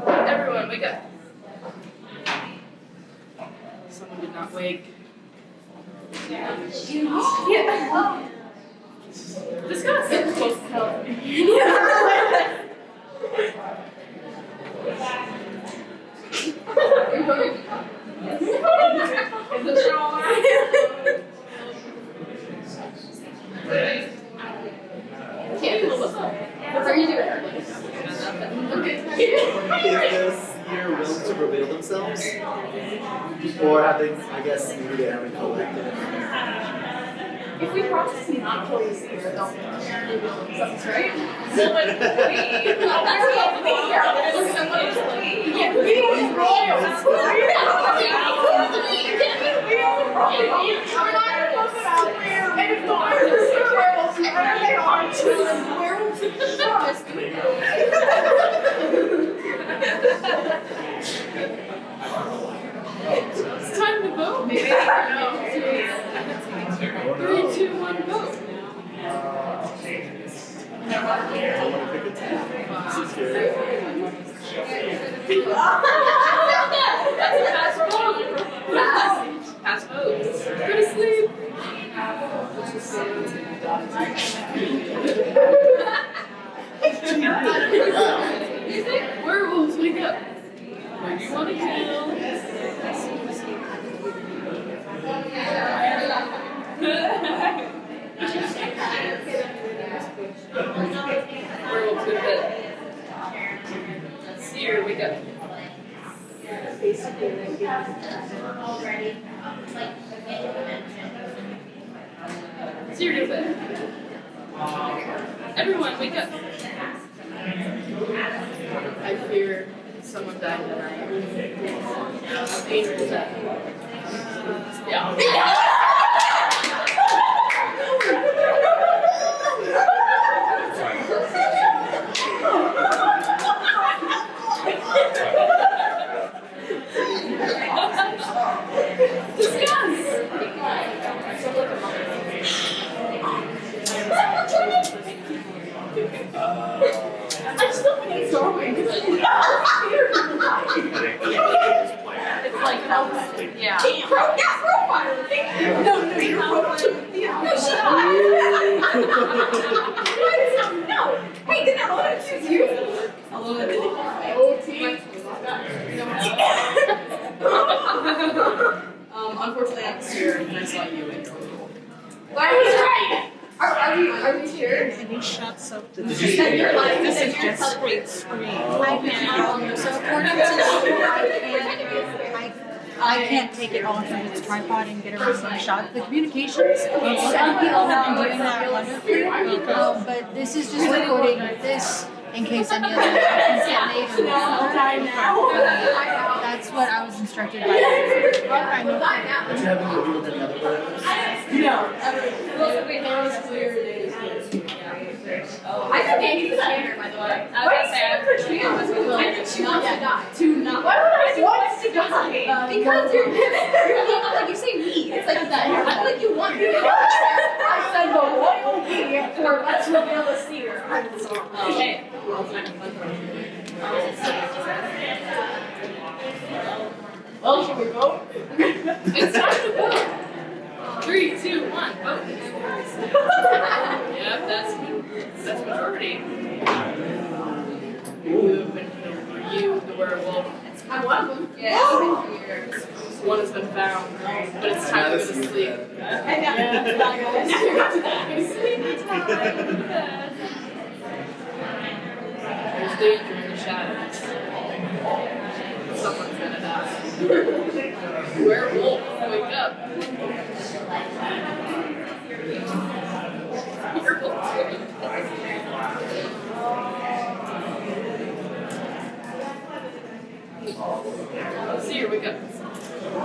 Everyone, wake up. Someone did not wake. Yeah. Discuss. Close to hell. What are you doing? Is this year willing to reveal themselves? Or have they, I guess, maybe they haven't collected? If we process not kill this year, they'll reveal themselves, right? It's time to vote, baby. 3, 2, 1, vote. Pass vote. Pass vote. Go to sleep. Werewolves, wake up. Who do you want to kill? Werewolves, go to bed. Seer, wake up. Seer, go to bed. Everyone, wake up. I fear someone died tonight. Dangerous death. Yeah. I still think it's going. It's like, yeah. Profile. No, your profile. No, shut up. No. Hey, did I want to choose you? Unfortunately, I'm here and I saw you in your role. Why was right? Are we here? Can you shut so Did you say You're like, this is you're just straight screen. I can, so according to the I can't take it off of its tripod and get a recent shot. The communications, some people have been doing that wonderfully, but this is just recording this in case any other copies get made or that's what I was instructed by. But you haven't revealed any other players? I think Andy's the scanner, by the way. I was gonna say, I think she wants to die. Why would I want to die? Because you're like you say me. It's like that. I feel like you want me to die. I said the royal we for let's reveal the seer. Okay. Well, should we vote? It's time to vote. 3, 2, 1, vote. Yep, that's majority. You, the werewolf. I'm one of them. Yeah. One has been found, but it's time to go to sleep. There's danger in the shadows. Someone's gonna die. Werewolf, wake up. See you, wake up.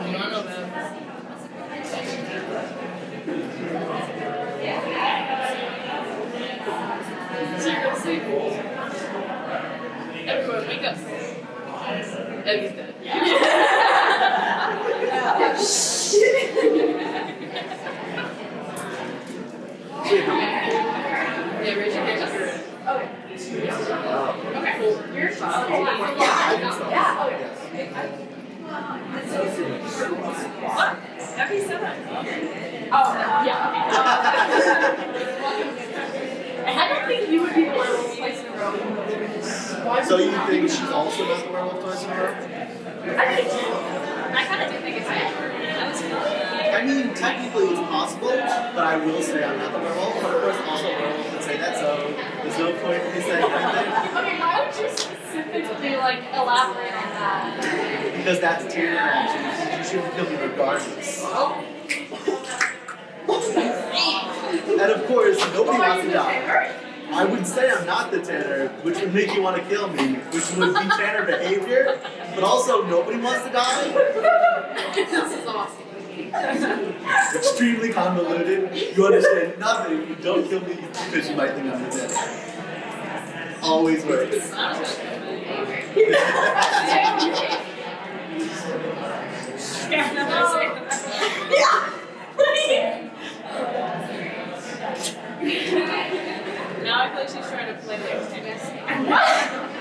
You don't know that. See you, go to sleep. Everyone, wake up. Eddie's dead. Yeah, raise your hand up. Okay. Okay. You're fine. Yeah. What? Happy 7. Oh, yeah. I don't think you would be the werewolf twice in a row. So you think she's also not the werewolf twice in a row? I kind of do think it's I mean, technically it's possible, but I will say I'm not the werewolf. But of course, also a werewolf would say that, so there's no point in me saying anything. Okay, why would you specifically elaborate on that? Because that's Tanner actions. You shouldn't kill me regardless. And of course, nobody wants to die. I would say I'm not the Tanner, which would make you want to kill me, which would be Tanner behavior, but also nobody wants to die. This is awesome. Extremely convoluted. You understand nothing. You don't kill me because you might think I'm the Tanner. Always works. Now I feel like she's trying to play the antagonist.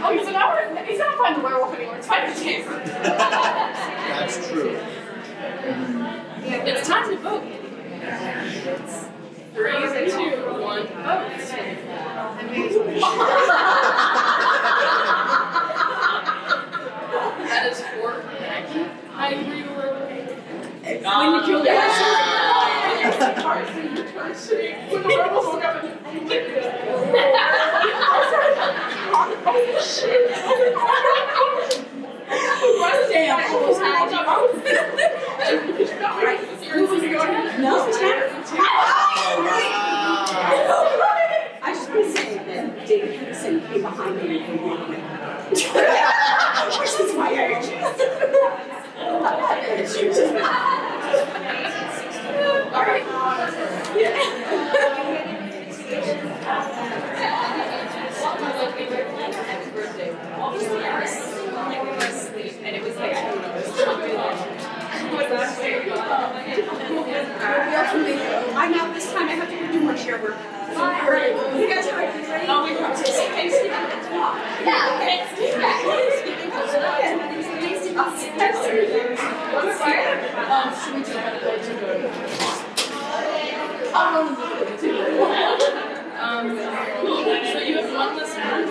Oh, so now he's not find the werewolf anymore. It's finding the chamber. That's true. It's time to vote. 3, 2, 1, vote. That is 4 for Maggie. I agree with her. When you kill the When the werewolf woke up and Damn, almost had you. No, Tanner. Oh, wow. I just want to say that David Henderson came behind Which is why I choose. All right. Yeah. Happy birthday. All these years, like we were asleep, and it was like, I don't know, it was chunky lunch. I know this time I have to do more chair work. You guys are ready? Oh, we have to say Thanksgiving. Yeah, Thanksgiving. Should we do that? I'll run a little bit too. Cool. So you have one less word.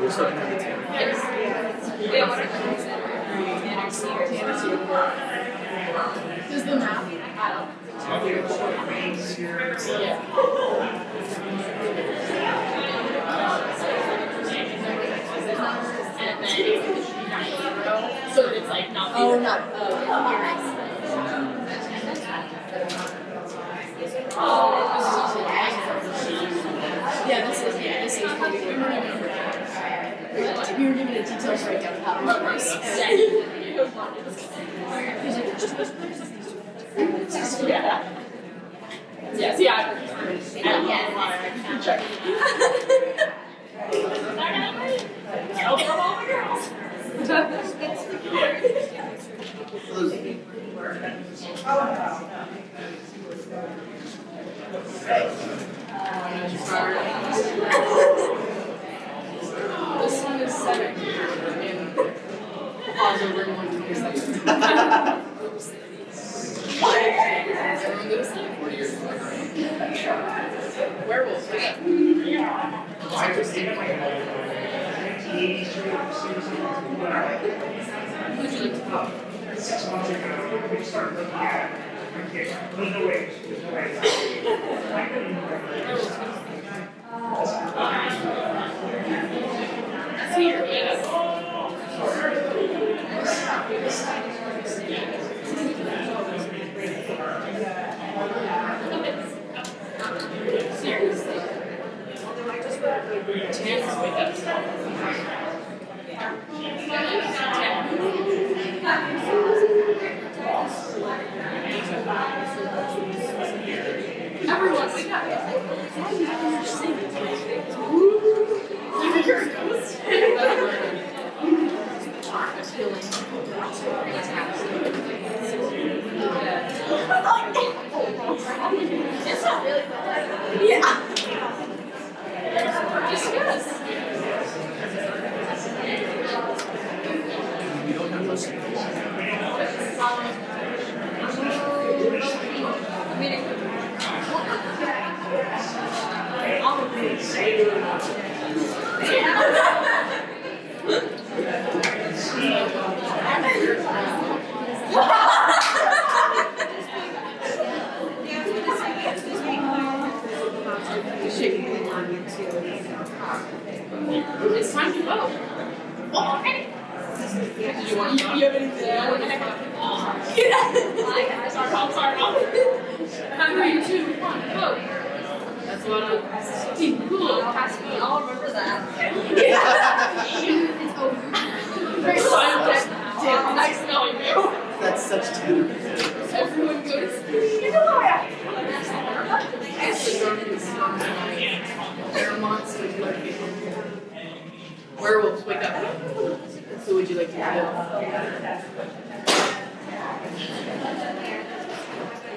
We're starting with the team. Yes. Yeah, what are does the map? So that it's like not. Oh, not. Yeah, this is. We were given a detailed breakdown of how it works. Yeah. Yes, yeah. I'll throw all the girls. This one is 7. And pause over 127. Oops. Everyone go to sleep. Werewolf. Who'd you like to call? 6 months ago, we started looking at there's no way. I couldn't even remember. Here, yes. Seriously. Tanner with us. Everyone, wake up. You're a ghost. It's not really bad. Yeah. Discuss. We don't have those. It's time to vote. Oh, okay. Did you want to you have anything else? Sorry. 3, 2, 1, vote. That's what I'm. Cool. Pass me. I'll remember that. It's over. Very silent. Damn, nice knowing you. That's such tender. Everyone go to sleep. There are monsters lurking. Werewolves, wake up. Who would you like to kill?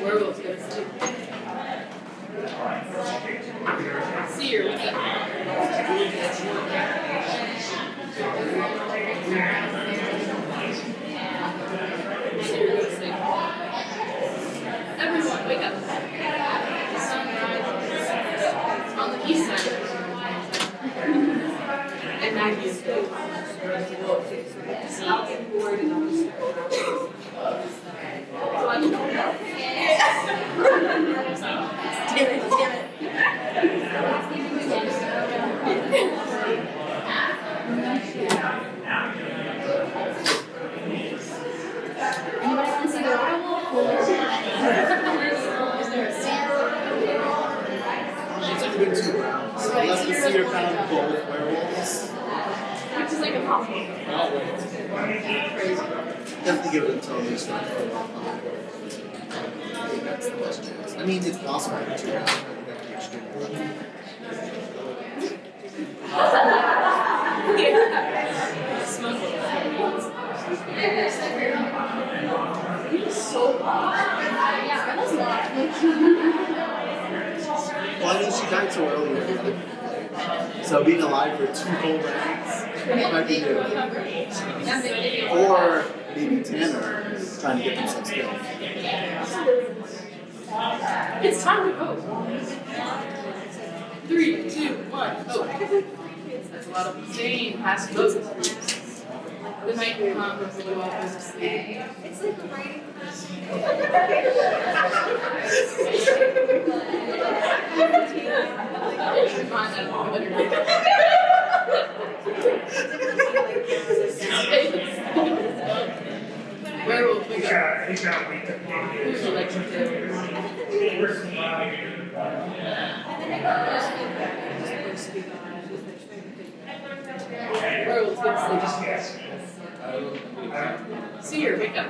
Werewolves, go to sleep. Seer, wake up. Seer, go to sleep. Everyone, wake up. The sun rises on the east side. And Maggie is good. left the seer kind of both werewolves. Which is like impossible. Crazy. Definitely give it until they start to fall off. That's the best chance. I mean, it's possible to do that. Well, I mean, she died so early with the other people. So being alive for 2 whole rounds might be new. Or maybe Tanner trying to get themselves killed. It's time to vote. 3, 2, 1, vote. That's a lot of abstain. Pass vote. The night comes, blew up as a sleep. It's like writing. Werewolf, we got. He's got to beat the Who's electric? Werewolf, get sleep. Seer, wake up.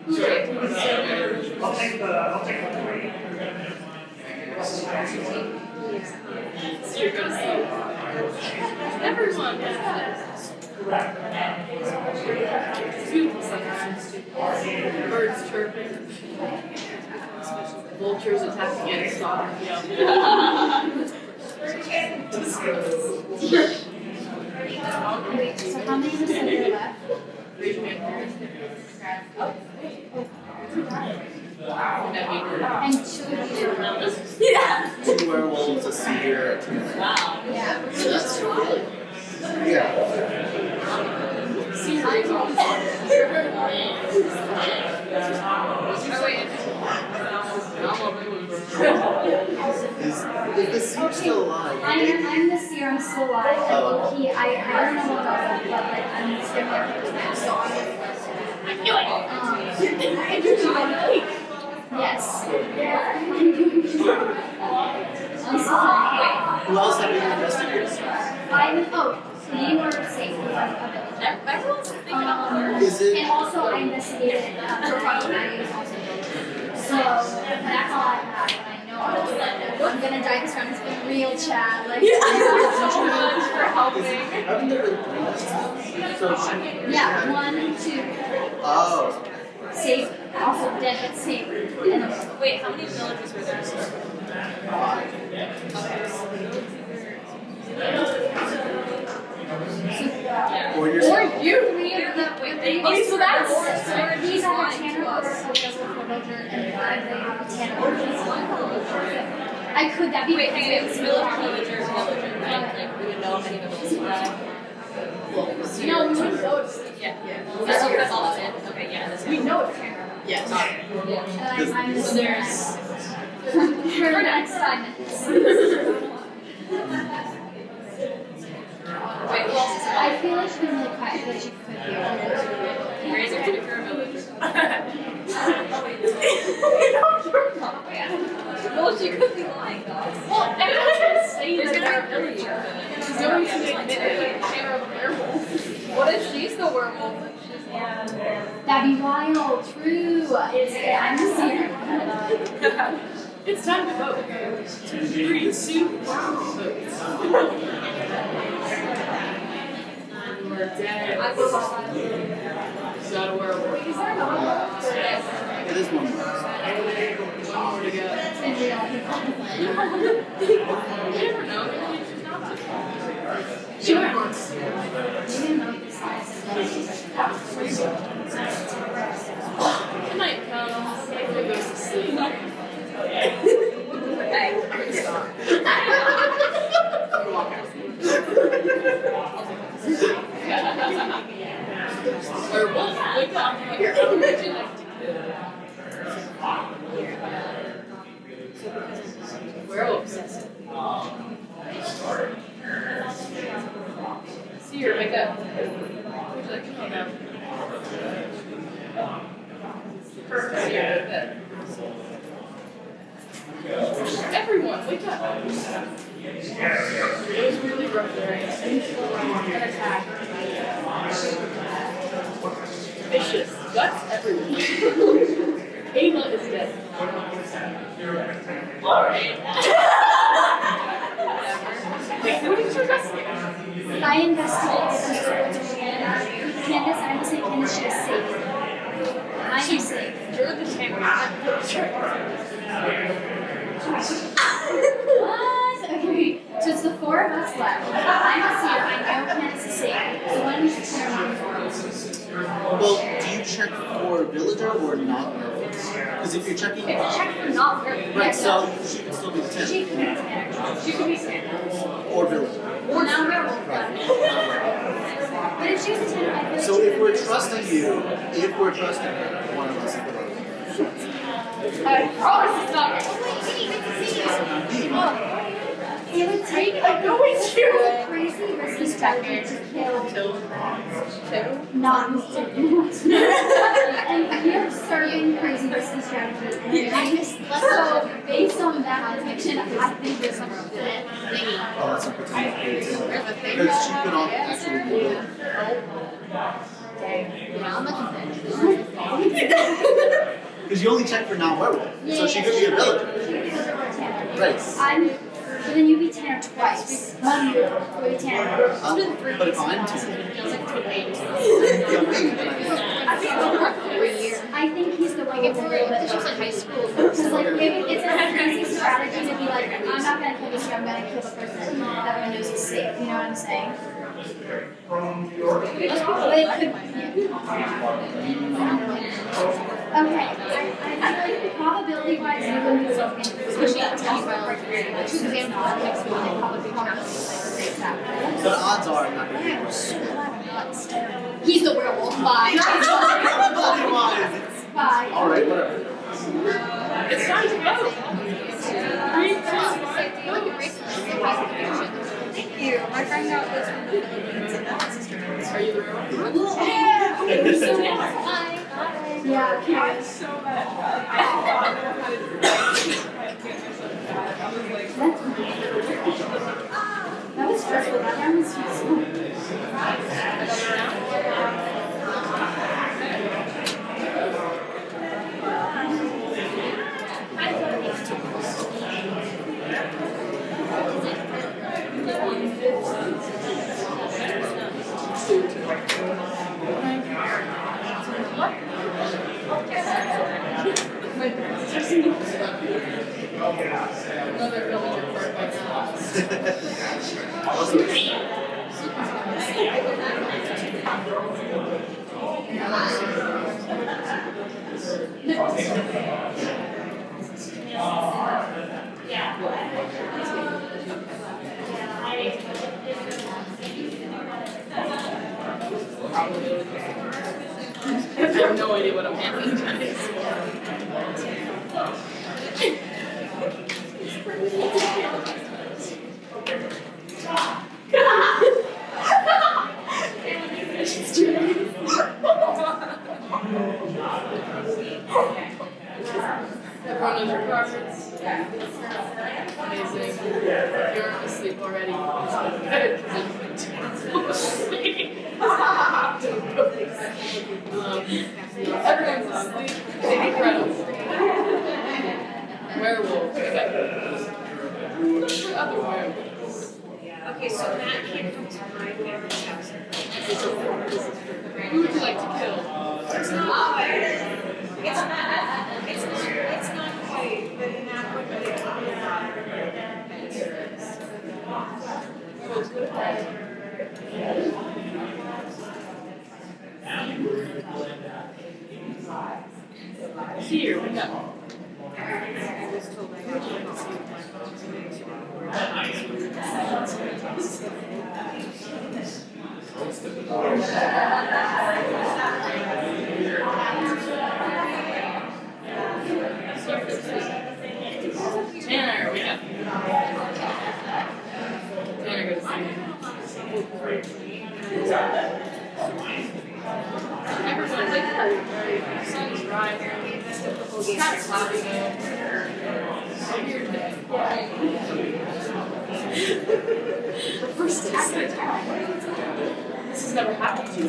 Who's it? I'll take the 3. Seer, go to sleep. Everyone. Beautiful sunrise. Birds chirping. Vultures attacking against stalk. Wait, so how many of us are there left? Raise your hand. And 2 of you. Yeah. 2 werewolves, a seer, a Tanner. Yeah. Yeah. Seer is on. Is the seer still alive? I'm the seer, I'm still alive. And low-key, I don't know what else, but like, I'm still there. So I'm yes. I'm sorry. Who else have you investigated? You were safe with a Everyone's thinking Is it? And also, I investigated Maddie was also there. So that's all I have. And I know I'm gonna die this round. It's been real chat. Like, so much for helping. Haven't there been 3? So yeah, 1, 2. Oh. Safe, also dead, but safe. And Wait, how many villagers were there? 4 years ago. you? 3 of them. Okay, so that's These are the Tanner Order, so just a villager, and 5 they have a Tanner Order. I could, that'd be. Wait, hang on, it's villager, right? Like, we would know how many villagers were there. No, we wouldn't know it's, yeah. That's all of it. Okay, yeah. We know it's Tanner. Yeah, got it. I'm So there's. for the next 5 minutes. Wait, who else is I feel like she's been really quiet, but she could be. Raise your hand if you're a villager. Well, she could be lying though. Well, everyone's gonna say that they're a villager. She's going to admit it like they're a werewolf. What if she's the werewolf? That'd be wild, true. I'm the seer. It's time to vote. 3, 2, 1, vote. We're dead. I was not a werewolf. Is there another werewolf? It is 1 more. One more to go. And we all You never know. Maybe she's not to. She might work. didn't know this size. The night comes. Everyone goes to sleep. Hey, I'm gonna stop. Walk out. Werewolf, wake up. Here, what would you like to do? Werewolf says it. Seer, wake up. What would you like to know about? Seer, wake up. Everyone, wake up. It was really rough there. An attack. Vicious. Guts everywhere. Ava is dead. Alright. What did you investigate? I investigated Candace, I would say Candace, she is safe. I am safe. You're the champion. What? Okay, so it's the four of us left. I'm a seer, I know Candace is safe. So why don't we just turn on Well, do you check for villager or not werewolves? Because if you're checking, check for not werewolf. right, so she can still be the She 10 could be Tanner. She could be Tanner. or villager. Or not werewolf. Right. But if she was a Tanner, I feel like So she if could we're be trusting you, one of us is the villager. I promise it's not. Oh wait, wait, good to see you. Oh. It would take a crazy risky strategy to kill not me. And you're serving crazy risky strategy. So based on that conviction, I think there's some thingy. Oh, that's not pretending. Because she could not actually be a villager. Because you only check for not werewolf, so she could be a villager. Right. But then you beat Tanner twice. One you beat Tanner. But if I'm two, I think he's the one who's a little bit. She's like high school. Because like it's a crazy strategy to be like, I'm not gonna kill this guy, I'm gonna kill the person that everyone knows is safe. You know what I'm saying? But it could. Okay. I feel like probability-wise, you would be something. Especially at two exam next week, they probably but odds are I'm not going to be worse. He's the werewolf. Bye. Probability-wise, it's Bye. all right, whatever. It's time to go. Thank you. My friend got this from the Philippines, and that's Are you the real? yeah. Thank you so much. Bye. Yeah. Okay. So bad. That was stressful. That round was stressful. Another villager part by I have no idea what I'm handling, guys. Everyone knows your cards. Amazing. If you're asleep already, good, because everyone's asleep. Incredible. Werewolf. Look for other werewolves. Okay, so that came from my favorite chapter. Who would you like to kill? It's not quite, but in that way, but it's Here, we go. Tanner, we go. Tanner, good to see you. Everyone, like, sun's rising. It's kind of cloudy though. So weird day. The first attack. This has never happened to you.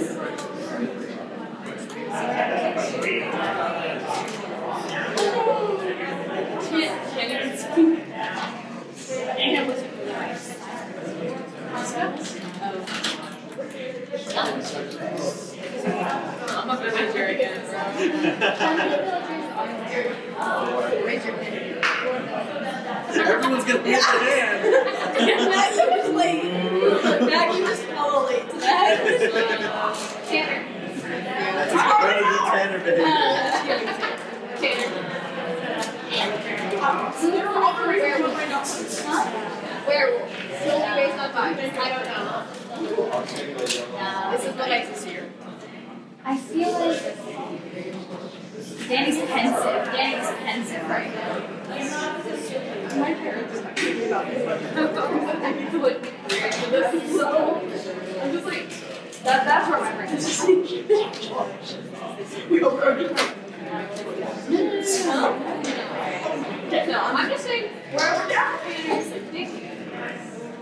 Can't even speak. And was it I'm not gonna venture again, bro. Raise your hand. Everyone's gonna raise their hand. Maggie was late. Maggie was hella late to that. Tanner. That's better than Tanner behavior. So they're all werewolf. Huh? Werewolf. Slowly based on vibes. I don't know. This is what I see here. I feel like Danny's pensive. Danny's pensive right now. My parents are talking about this. I'm just like, that's where my brain is. We already. No, I'm just saying, where we're down.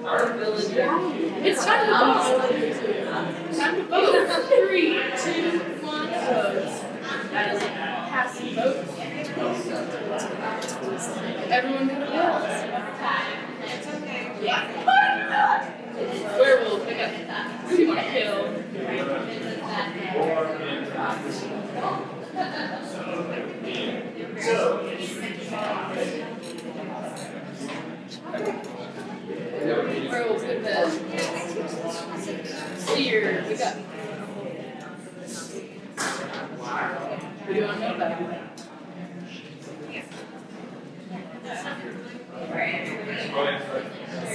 Our village. It's time to vote. Time to vote. 3, 2, 1, vote. Have some votes. Everyone go to vote. Yeah. Werewolf, pick up. Who do you want to kill? Werewolf, good bed. Seer, pick up. Who do you want to know about?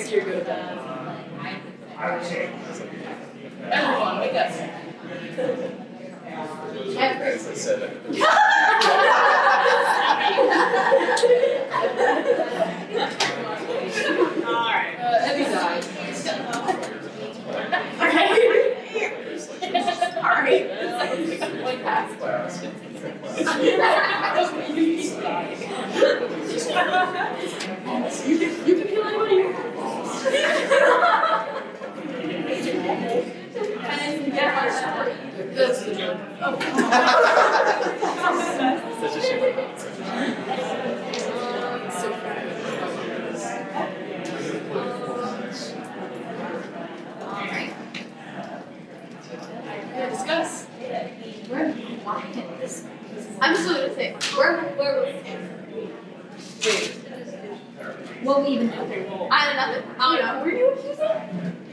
Seer, go down. Everyone, wake up. Alright. Evie died. Alright. One pass. You can kill anybody. That's the joke. Such a shame. So funny. Alright. Yeah, discuss. We're quiet. I'm just gonna say, where Wait. what we even do? I don't know. I don't know. Were you accusing?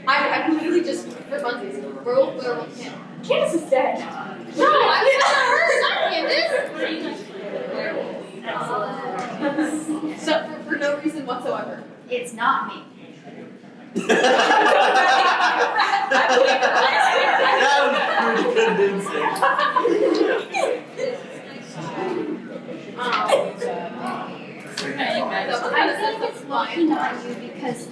I'm literally just for funsies. Werewolf can't. Candace is dead. No, I'm not her. Not Candace. So for no reason whatsoever. It's not me. That was pretty convincing. I think it's looking on you because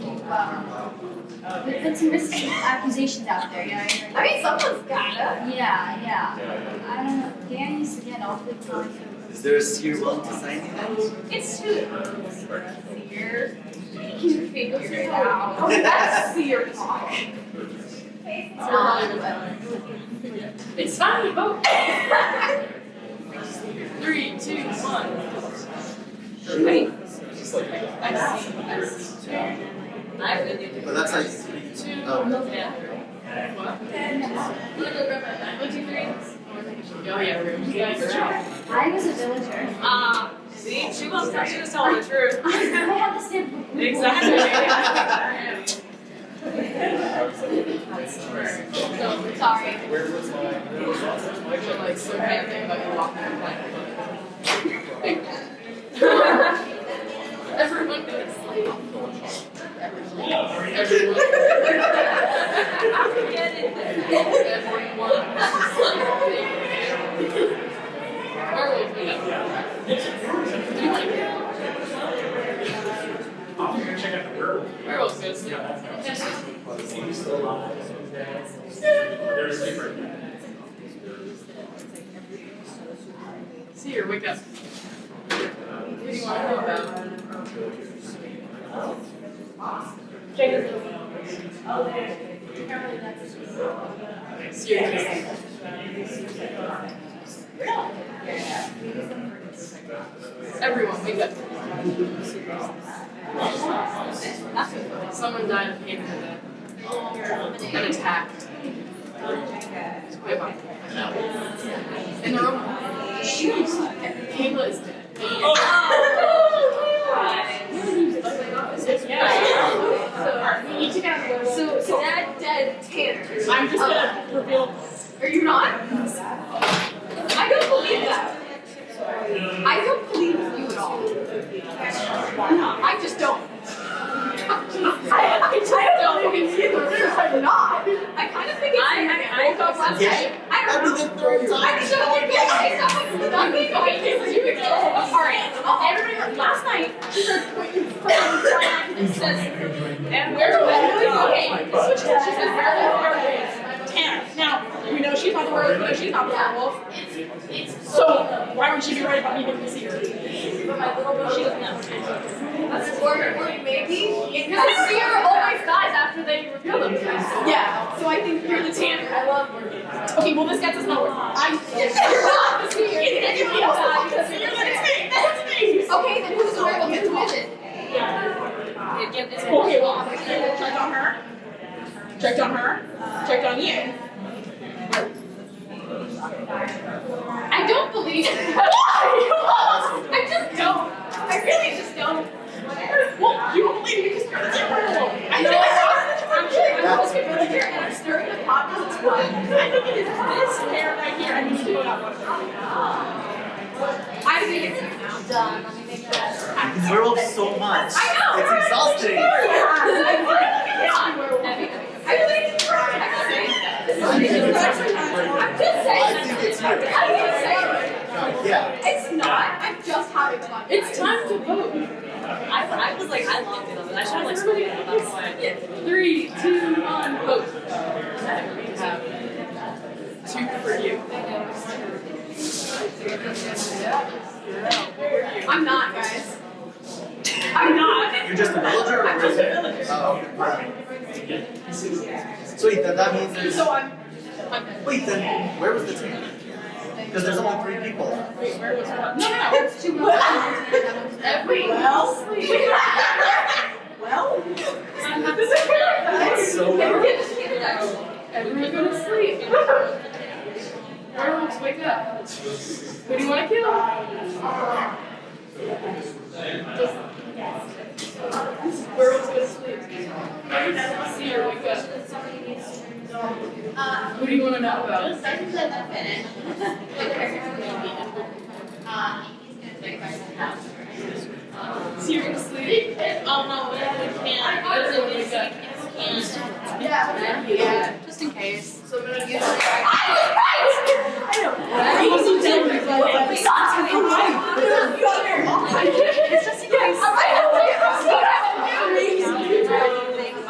we put some risky accusations out there, you know? I mean, someone's gotta. Yeah. I don't know. Dan used to get all the time. Is there a seer willing to sign that? It's too early for a seer. You can figure it out. Oh, that's seer talk. It's time to vote. 3, 2, 1. Wait. I see. I really do. But that's like 2. oh. Yeah. What? 1, 2, 3. Oh yeah, room. I was a villager. See, she was telling the truth. I had the same. Exactly. Sorry. Where was my Like so happy about you walking in like everyone goes like everyone. I forget it. Everyone. Werewolf, we have. Do you want to kill? I'm gonna check out the werewolf. Werewolf goes sleep. He's still alive. They're asleep right now. Seer, wake up. What do you want to know about? Everyone, wake up. Someone died of pain in the neck. An attack. Wait, what? In the room. Kayla is dead. So that dead Tanner. I'm just gonna reveal. Are you not? I don't believe that. I don't believe you at all. I just don't. I just don't believe you. I'm not. I kind of think it's I woke up last night. I don't know. I just don't think it's nothing. Okay, you can alright. Everybody, last night, she started pointing from and says, and where are we? Okay, switch to she says, where are we? Tanner. Now, we know she's not the werewolf, we know she's not the werewolf. So, why would she be right about me being the secret? But my little girl, she doesn't know. Or maybe, because I see her always dies after they reveal themselves. Yeah, so I think you're the Tanner. I love werewolves. Okay, well, this gets us nowhere. You're not the secret. Anybody else because you're like, it's me. Okay, then who's the werewolf and who is it? Okay, well, checked on her. Checked on her. Checked on you. I don't believe it. I just don't. I really just don't. Well, you don't believe me because you're the werewolf. I know. I'm supposed to be here and I'm stirring the pot because it's fun. I think it is this hair right here. I need to go that one. I think it's done. Let me make that. Because werewolves so much. I know. It's exhausting. I'm just saying. I think it's you. I'm just saying. Yeah. It's not. I'm just having fun. It's time to vote. I was like, I loved it. I should have like spoken it. That's why. 3, 2, 1, vote. We have 2 for you. I'm not, guys. I'm not. You're just a villager? I'm just a villager. Oh, right. Sweet, then that means there's... So I'm. Wait, then where was the team? Because there's only 3 people. Wait, where was her? No. It's too much. Well. It's so loud. Everyone go to sleep. Werewolves, wake up. Who do you want to kill? Werewolves go to sleep. See her, wake up. Who do you want to know about? Seriously? Oh no, we can't. Wake up. Yeah. Just in case. So I'm gonna use it's just in case.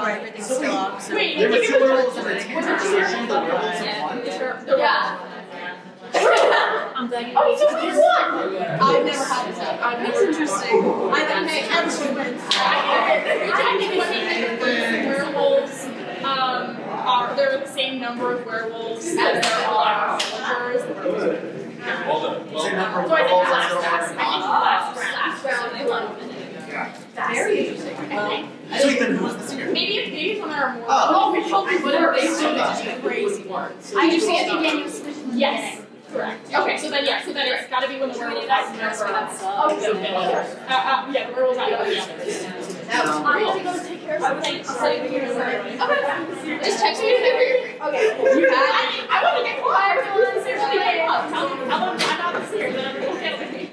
Everything's still up. So. Wait, There were 2 werewolves in the team. So she's the werewolves of 1? Yeah. I'm begging. Oh, he's just one. I've never had this happen. That's interesting. I don't pay everyone wins. I think werewolves there are the same number of werewolves as there are soldiers. Same number of So I think werewolves as there last round they won. Very interesting. Sweet, then who was the secret? Maybe when there are more. Oh. We killed people, whatever they do, they just crazy ones. I just say Daniel Yes. Correct. Okay, so then it's got to be when the werewolves out the yeah, the werewolves out the others. I'm gonna go take care of something. Okay. Just text me whenever you're free. Okay. You had I want to get quiet. Seriously, wake up. Tell them I'm not here. Then I'm okay with me.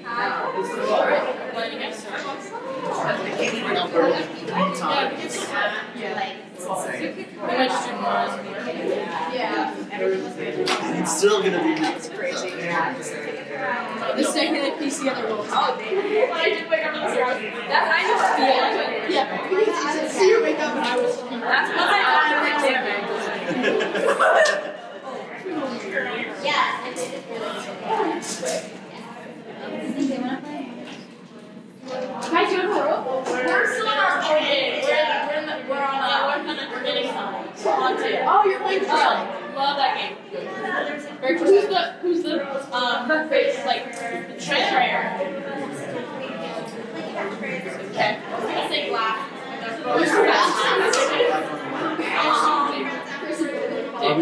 It's still gonna be crazy. The second they piece together will I did wake up in the house. That I know. Yeah. See you wake up and I was. That's what I Yeah, I did it really. Can I do it for real? We're still on our game. We're on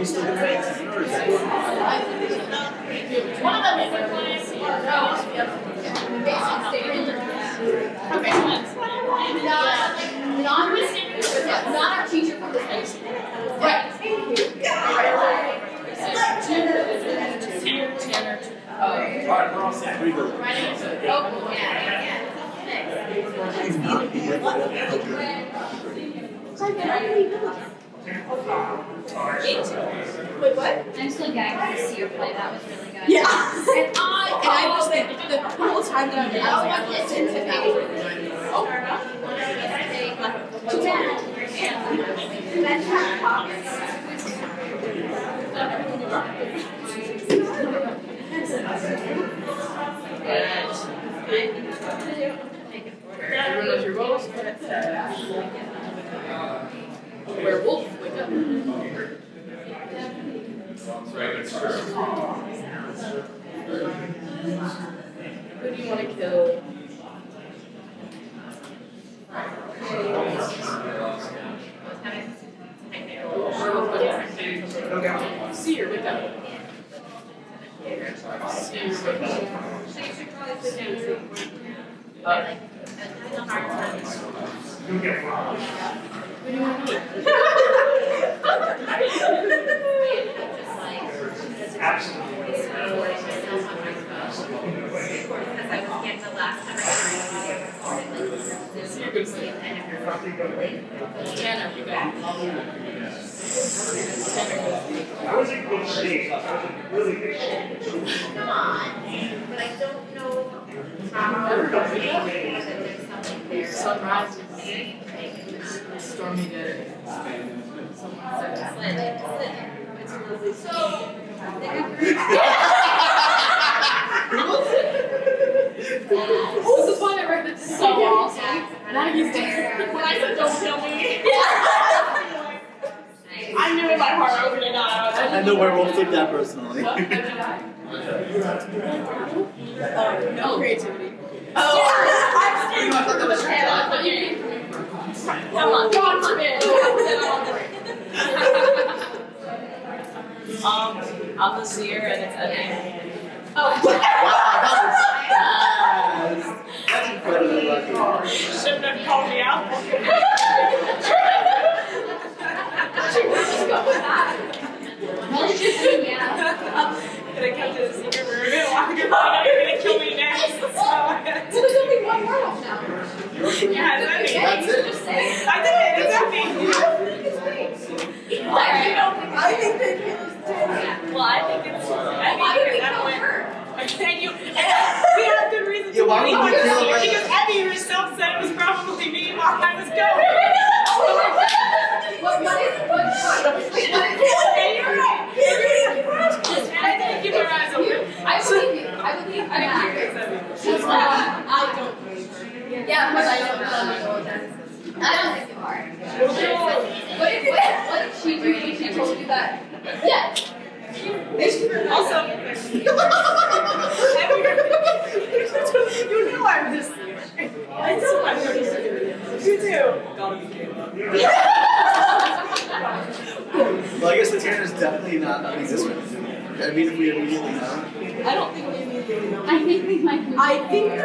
still gonna have Tanner or is that going? One of them is a client. Basic statement. Okay. Not our teacher for this next. Right. Thank you. Tanner. Alright, we're all set. Pretty good. He's not being Wait, what? I'm still gagging to see your play. That was really good. Yeah. And I was like, the whole time that I was Everyone knows your roles. Werewolf, wake up. That's right, it's true. Who do you want to kill? Seer, wake up. Seer, wake up. You'll get one. Who do you want to meet? Absolutely. Seer, good sleep. Tanner, you go. I was in good shape. I was in really good shape. Come on, but I don't know how. Sunrise is stormy day. This is why I read this so awesome. Now he's dead. When I said don't kill me. I knew in my heart I was gonna die. And the werewolf took that personally. No creativity. I'm Come on, God forbid. I'm the seer and it's Eddie. Wow, that was fast. That's incredibly lucky. Shouldn't have called me out. Let's just do yeah. Could have kept it a secret. We were gonna walk your body. You're gonna kill me next. So There's only one werewolf now. yeah, that's it. That's it. Just say. I did it. Exactly. I think they kill us too. Well, I think it's. Why would we kill her? And you, we have good reason Yeah, why would we kill her? because Abby herself said it was probably me while I was going. What is And you're right. I didn't keep your eyes open. I believe you. I believe I'm curious. I don't believe her. Yeah, because I don't know. I don't think you are. What if she really she told you that? Yeah. Also, you know I'm this. I know I'm this. You too. Well, I guess the Tanner's definitely not existent. I mean, if we immediately know. I don't think we immediately know. I think we might. I think we do.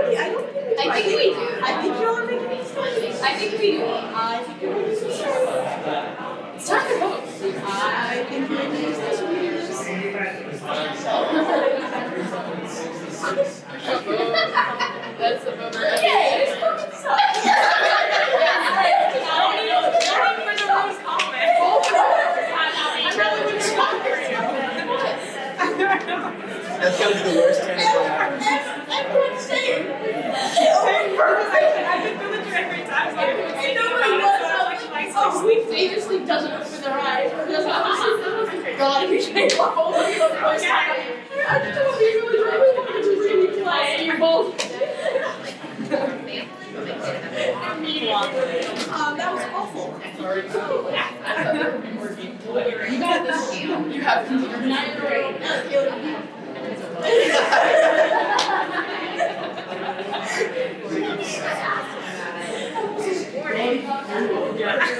I think we do. I think y'all are making me funny. I think we do. I think you're making me funny. It's time to vote. I think you're making me funny. That's the vote. Okay, this fucking sucks. That's gotta be the worst Tanner play ever. Everyone's saying I've been going through every time. So they just like doesn't open their eyes. God, if you change my whole thing for the first time. I just don't really want to really play. You're both. That was awful. You got this. You have computer.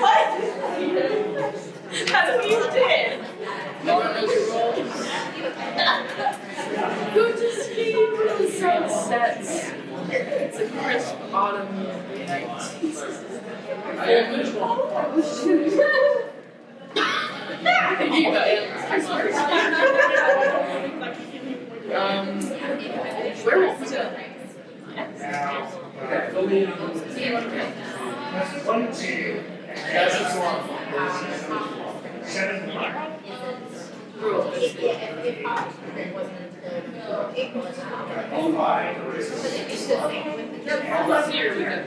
What? That's what you did. No, sunsets. It's a crisp autumn night. Thinking about animals. Werewolf. One, two,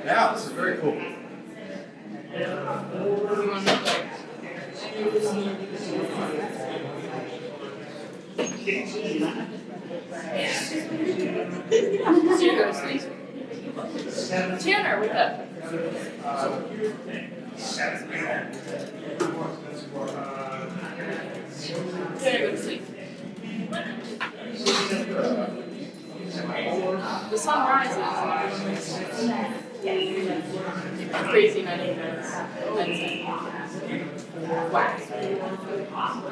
Yeah, this is very cool. Tanner, wake up. Tanner, go to sleep. The sun rises. Crazy night of wow.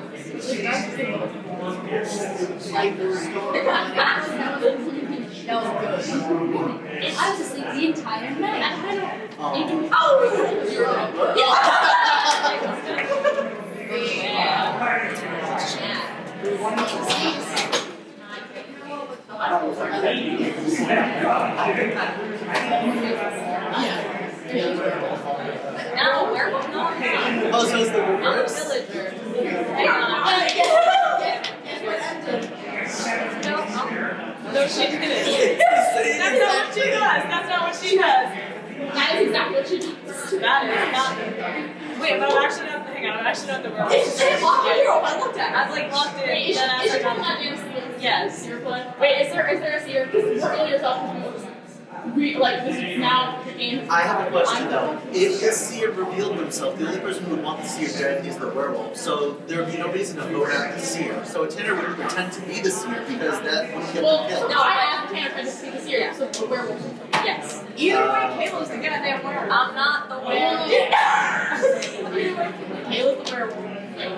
And I was asleep the entire night. I had even No, werewolf, no. Oh, so it's the reverse? Villager. Hang on. No, she didn't. That's not what she does. That's not what she does. that is exactly what she does. That is not. Wait, but I'm actually not. Hang on, I'm actually not the werewolf. I looked at I'm like locked in. Is Then she after playing that. on your sleeve? Yes. You're playing? Wait, is there a seer? Because you reveal yourself like this is now your game. I have a question though. If the seer revealed themselves, the only person who would want the seer dead is the werewolf. So there would be no reason to vote out the seer. So a Tanner would pretend to be the seer because that wouldn't get Well, the kill. no, I asked Tanner to be the seer, so the werewolf. Yes. Either way, Kayla's the goddamn werewolf. I'm not the werewolf. Kayla's the werewolf. I'm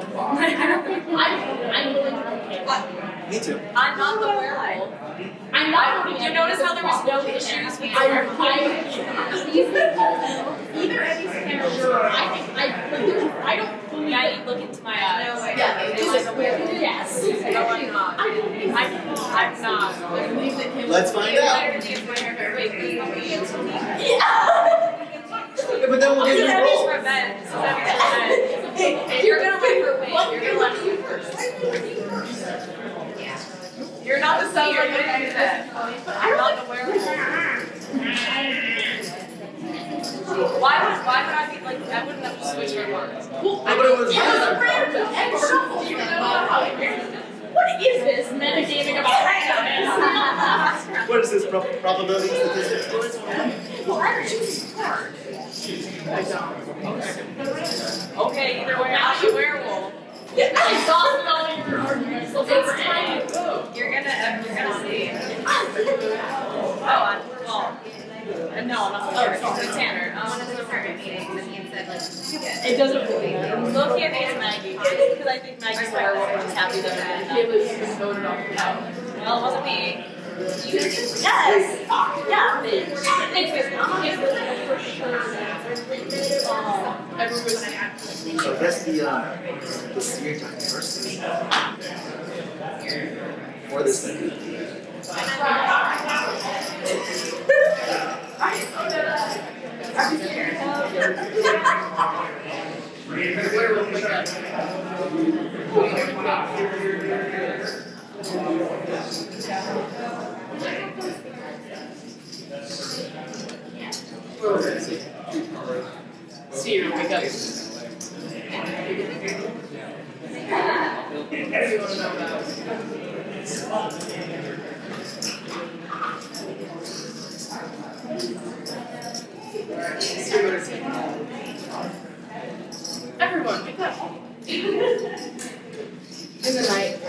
willing to play. Me too. I'm not the werewolf. I'm not voting. Did you notice how there was no issues with Either Eddie's character, I don't believe Now you look into my eyes. No way. Yeah, it is weird. Yes. No, I'm not. I'm not. Let's find out. Wait, Yeah, but then we'll This give is you Emmy's roll. revenge. This is Emmy's revenge. You're gonna win her win. You're gonna let me first. You're not the seer. You're gonna do that. I'm not the werewolf. Why would I be like? I wouldn't have to switch my cards. Well, No, but it was a random and shuffle. You know how what is this metagaming about randomness? What is this, probability statistics course? Well, I don't choose a card. Okay, either way, I'm the werewolf. I exhausted all your arguments. So it's time to go. You're gonna see. No, I'm not the werewolf. It's Tanner. I wanted to apartment meetings and he said like, It doesn't really matter. look at me, it's Maggie. Because I think Maggie's the werewolf. I'm just happy that I'm Kayla's been voted off the house. Well, it wasn't me. Yes! Yeah, bitch. Thanks, I'm for sure. So I guess the seer diversity. Or this thing. Seer, wake up. What do you want to know about? Everyone, wake up. In the night,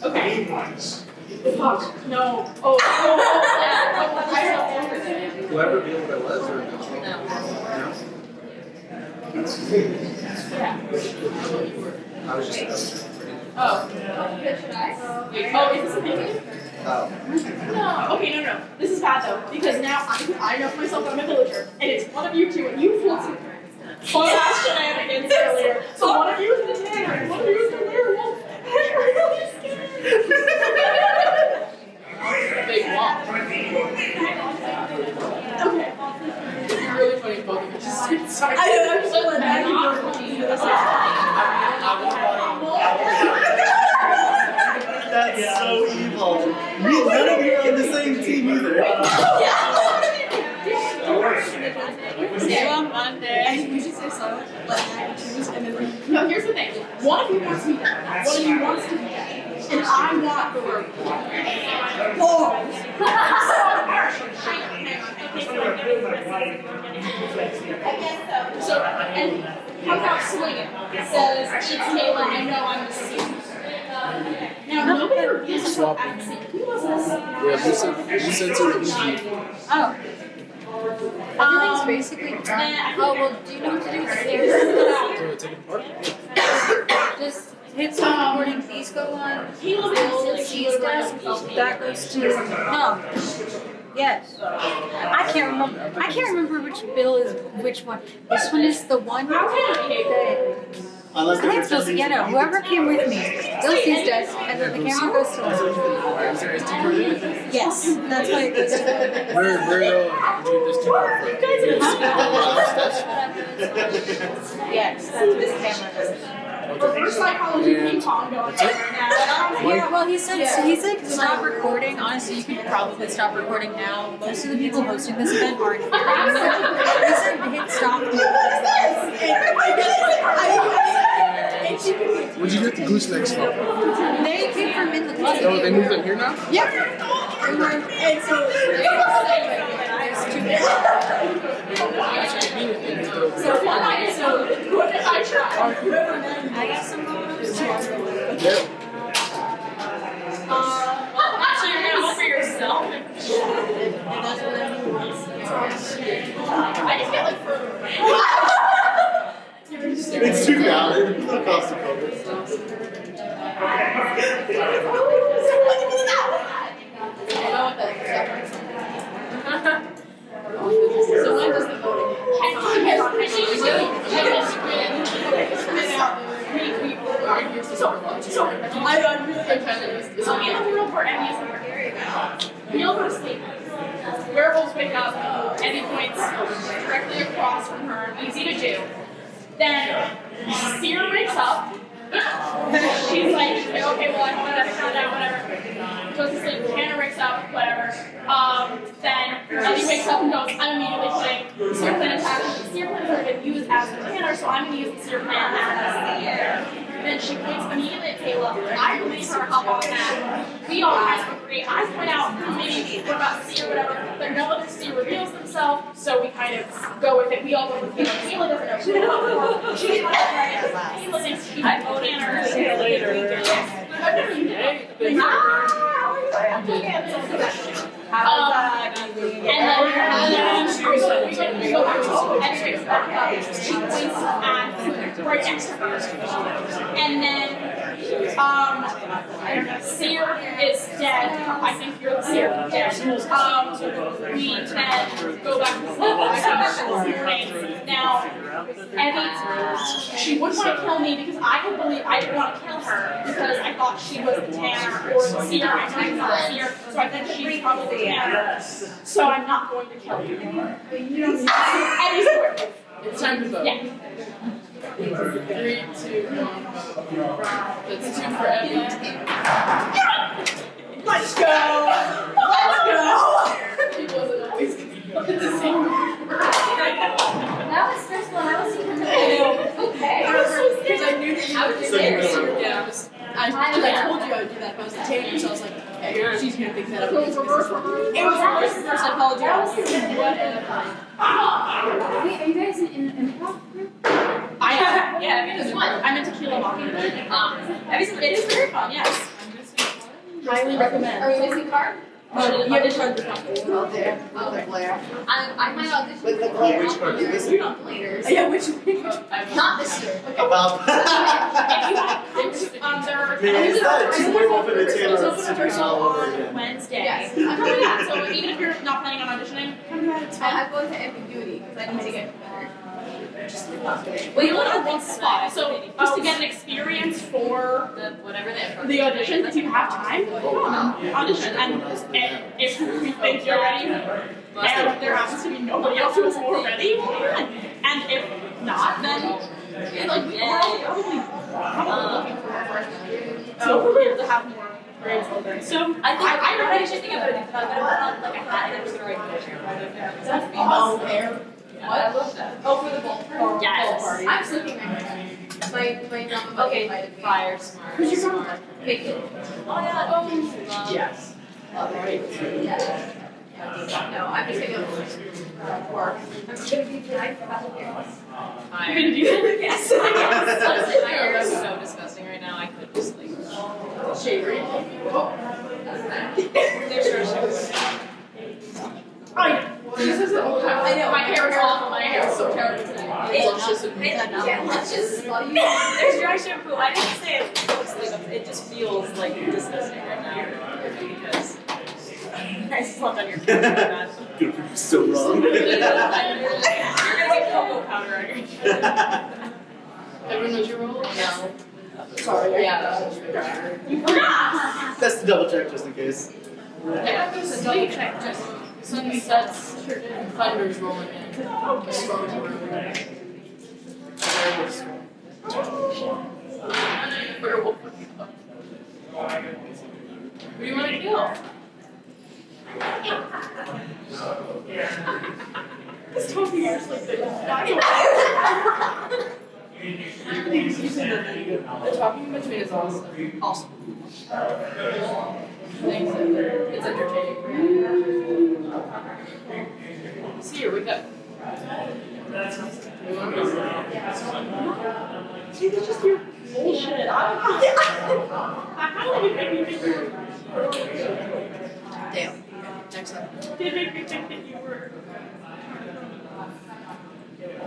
Okay. No. Oh. Whoever revealed what it was, or no? No. No? I was just asking. Oh. Should I? Wait, oh, is this a painting? Oh. No. Okay, no. This is bad though, because now I know for myself that I'm a villager, and it's one of you two, and you pulled some fun-ass shenanigans earlier. So one of you is the tanner, and one of you is the werewolf. I'm really scared. Big walk. Okay. It's really funny both of you just sorry. I know, I'm just like, That's so evil. None of you are on the same team either. See on Monday. I think we should say so. Like, choose and then no, here's the thing. One of you wants to be dead. One of you wants to be dead. And I want the word. So, and how about swinging? It says, it's Kayla, I know I'm the seed. Now, nobody reveals yourself as the seed. Who was this? Yeah, you said to the EP. Oh. Everything's basically. Oh well, do you know what to do with stairs? So take it apart? Just hit stop recording. These go on. Bill's cheese desk. That goes to no. Yes. I can't remember which bill is which one. This one is the one that. Unless I think it's Bill's. Yeah, no. Whoever came with me. Bill's cheese desk, and then the camera goes to. Is there SD card in it? Yes, that's why it goes to. Where would you this to card Yes, that's what this camera does. Reverse psychology ping pong going on right now. Yeah, well, he said stop recording. Honestly, you could probably stop recording now. Most of the people hosting this event aren't here. He said hit stop. Where'd you get the goosenecks from? They came from in the Oh, they moved them here now? Yep. And so, so what did I try? I got some photos. Yep. So you're gonna go for yourself? I just get like further away. It's too valid. It's not cost of focus. So when does the voting? Hang on. So I'm really excited. So in the world where Emmy is in Bulgaria, you'll go to sleep. Werewolves wake up, Emmy points directly across from her, easy to do. Then Seer wakes up. She's like, okay, well, I wanted to find out, whatever. Goes to sleep. Tanner wakes up, whatever. Then Ellie wakes up and goes, I'm immediately putting the seer plan attack. The seer plans are going to use as the Tanner, so I'm going to use the seer plan as the seer. Then she points immediately at Kayla. I believe her up on that. We all kind of agree. I point out, maybe, what about seer, whatever. But no other seer reveals themselves, so we kind of go with it. We all go with Kayla. Kayla doesn't know. She's like, Kayla thinks she's a Tanner. See you later. I've never used it. She points at right next to her. And then, Seer is dead. I think you're the Seer. Dead. We then go back to sleep. Now, Evie, she wouldn't want to kill me because I didn't want to kill her because I thought she was the Tanner or the Seer. I think not the Seer, so I think she's probably the Tanner. So I'm not going to kill you. Evie's worth. It's time to vote. Yeah. 3, 2, 1, vote. That's 2 for Evie. Let's go! Let's go! He wasn't always to see me. That was stressful. I was even Okay. Because I knew that you would think that was yeah, I told you I would do that if I was the Tanner, so I was like, okay, she's going to pick that up. It was reverse psychology on you. Wait, are you guys in an improv group? I am. Yeah, it is fun. I'm into Tequila Mockingbird. It is very fun, yes. Highly recommend. Are we missing card? You have to try this one. Oh, there. Oh, the glare. I might audition. Which part? This We're not later. Yeah, which Not this year. About. there are Man, is that too way off in a there's Tanner open rehearsal all over on again? Wednesday. Yes. Come to that. So even if you're not planning on auditioning, come to that. It's fun. I'm going to ambiguity because I need to get better. We only have one spot, so just to get an experience for the audition, if you have time, audition. And if you think you're ready, and there happens to be nobody else who is more ready, and if not, then like we're all probably looking for our first. So we'll be able to have more grades open. So I should think about it. If I'm gonna put on like a hat and I'm just gonna write wheelchair. That's awesome. What? I love that. Oh, for the ball party? Yes. I'm sleeping right now. My number invited me. Fire smart. Who's your girl? Vicky. Oh yeah. Yes. Love it. Yeah. No, I'm just gonna go work. I'm just gonna be tonight for a couple years. You're gonna do that? Yes. Honestly, my hair is so disgusting right now. I could just like Shade. there's your shoes. This is the whole time. I know. My hair is awful. My hair is so terrible today. Let's just love you. There's dry shampoo. I didn't say it looks like it just feels like disgusting right now because I slept on your camera. So wrong. you're gonna get cocoa powder on your Everyone knows your role? No. Sorry. Yeah. You forgot. That's the double check just in case. Yeah, just double check. Just sunsets, thunder's rolling in. Storms are rolling in. Werewolf. Who do you want to kill? This talking is like the talking between is awesome. Awesome. Thanks. It's entertaining for you. See you, wake up. See, that's just your bullshit. How did it make me think you were? Damn. Next time. Did make me think that you were.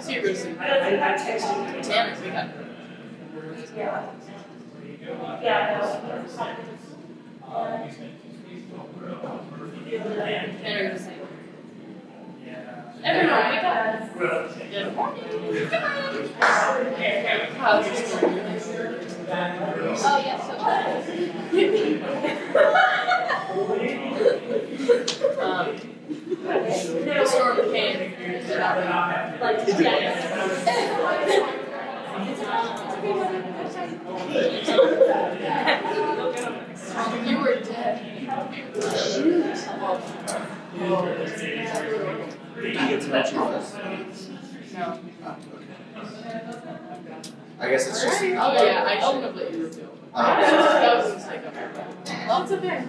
See you, Lucy. Tanner, wake up. Tanner, you say. Everyone, wake up. Good morning. How's your story? Oh, yeah, so. The storm came. Like, you were dead. Did you get to know Jesus? No. I guess it's just. Oh yeah, I shouldn't have let you reveal. That was a mistake on my part. Well, it's okay.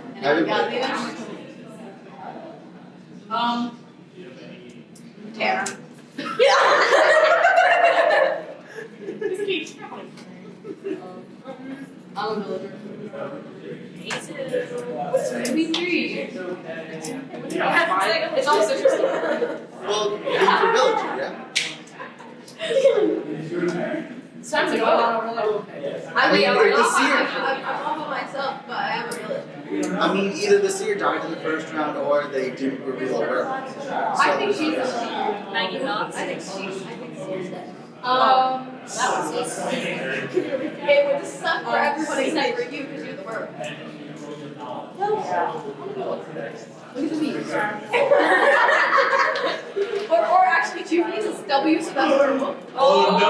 Tanner. Just keep trying. I'm a villager. It's also just Well, for villager, yeah. it's time to go. I mean, if the seer- I'm all by myself, but I am a villager. I mean, either the seer died in the first round or they didn't reveal a werewolf. I think she's the Maggie Knox. I think she's dead. That was It would suck for everybody except for you because you're the werewolf. Look at the bees. or actually, two bees is W, so that's werewolf. Oh no!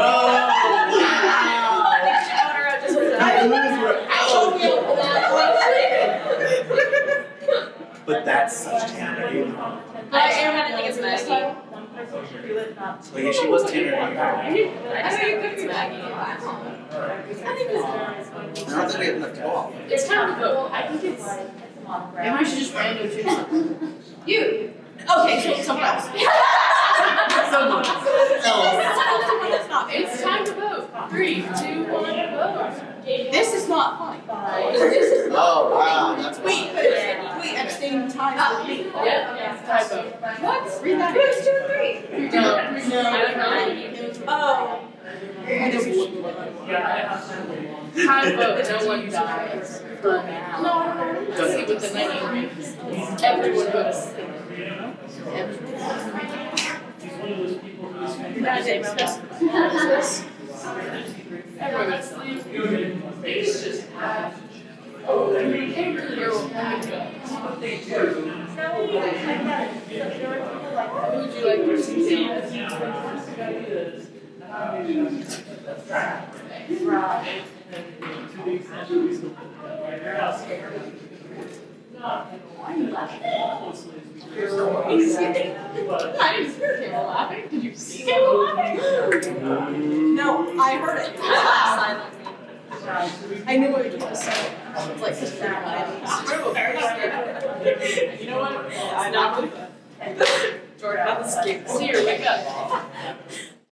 But that's such Tanner. I kind of think it's Maggie. Like if she was Tanner, I just think it's Maggie. I don't think we have enough to go off. It's time to vote. I think it's. Maybe I should just random choose someone. You. Okay, so someone else. Someone else. It's time to vote. 3, 2, 1, vote. This is not funny. This is Oh, wow, that's wait, but it's wait, abstaining ties with me. Yep, typo. What? Read that. 3, 2, 3. No, I don't know. Oh. Typo, no one dies for now. No, see with the 90 rings, everyone goes to sleep. Everyone goes to sleep. Who would you like to see? I didn't hear Kayla laughing. Did you see Kayla laughing? No, I heard it. I knew what you were saying. It's like just You know what? Stop. Jordan, see her, wake up.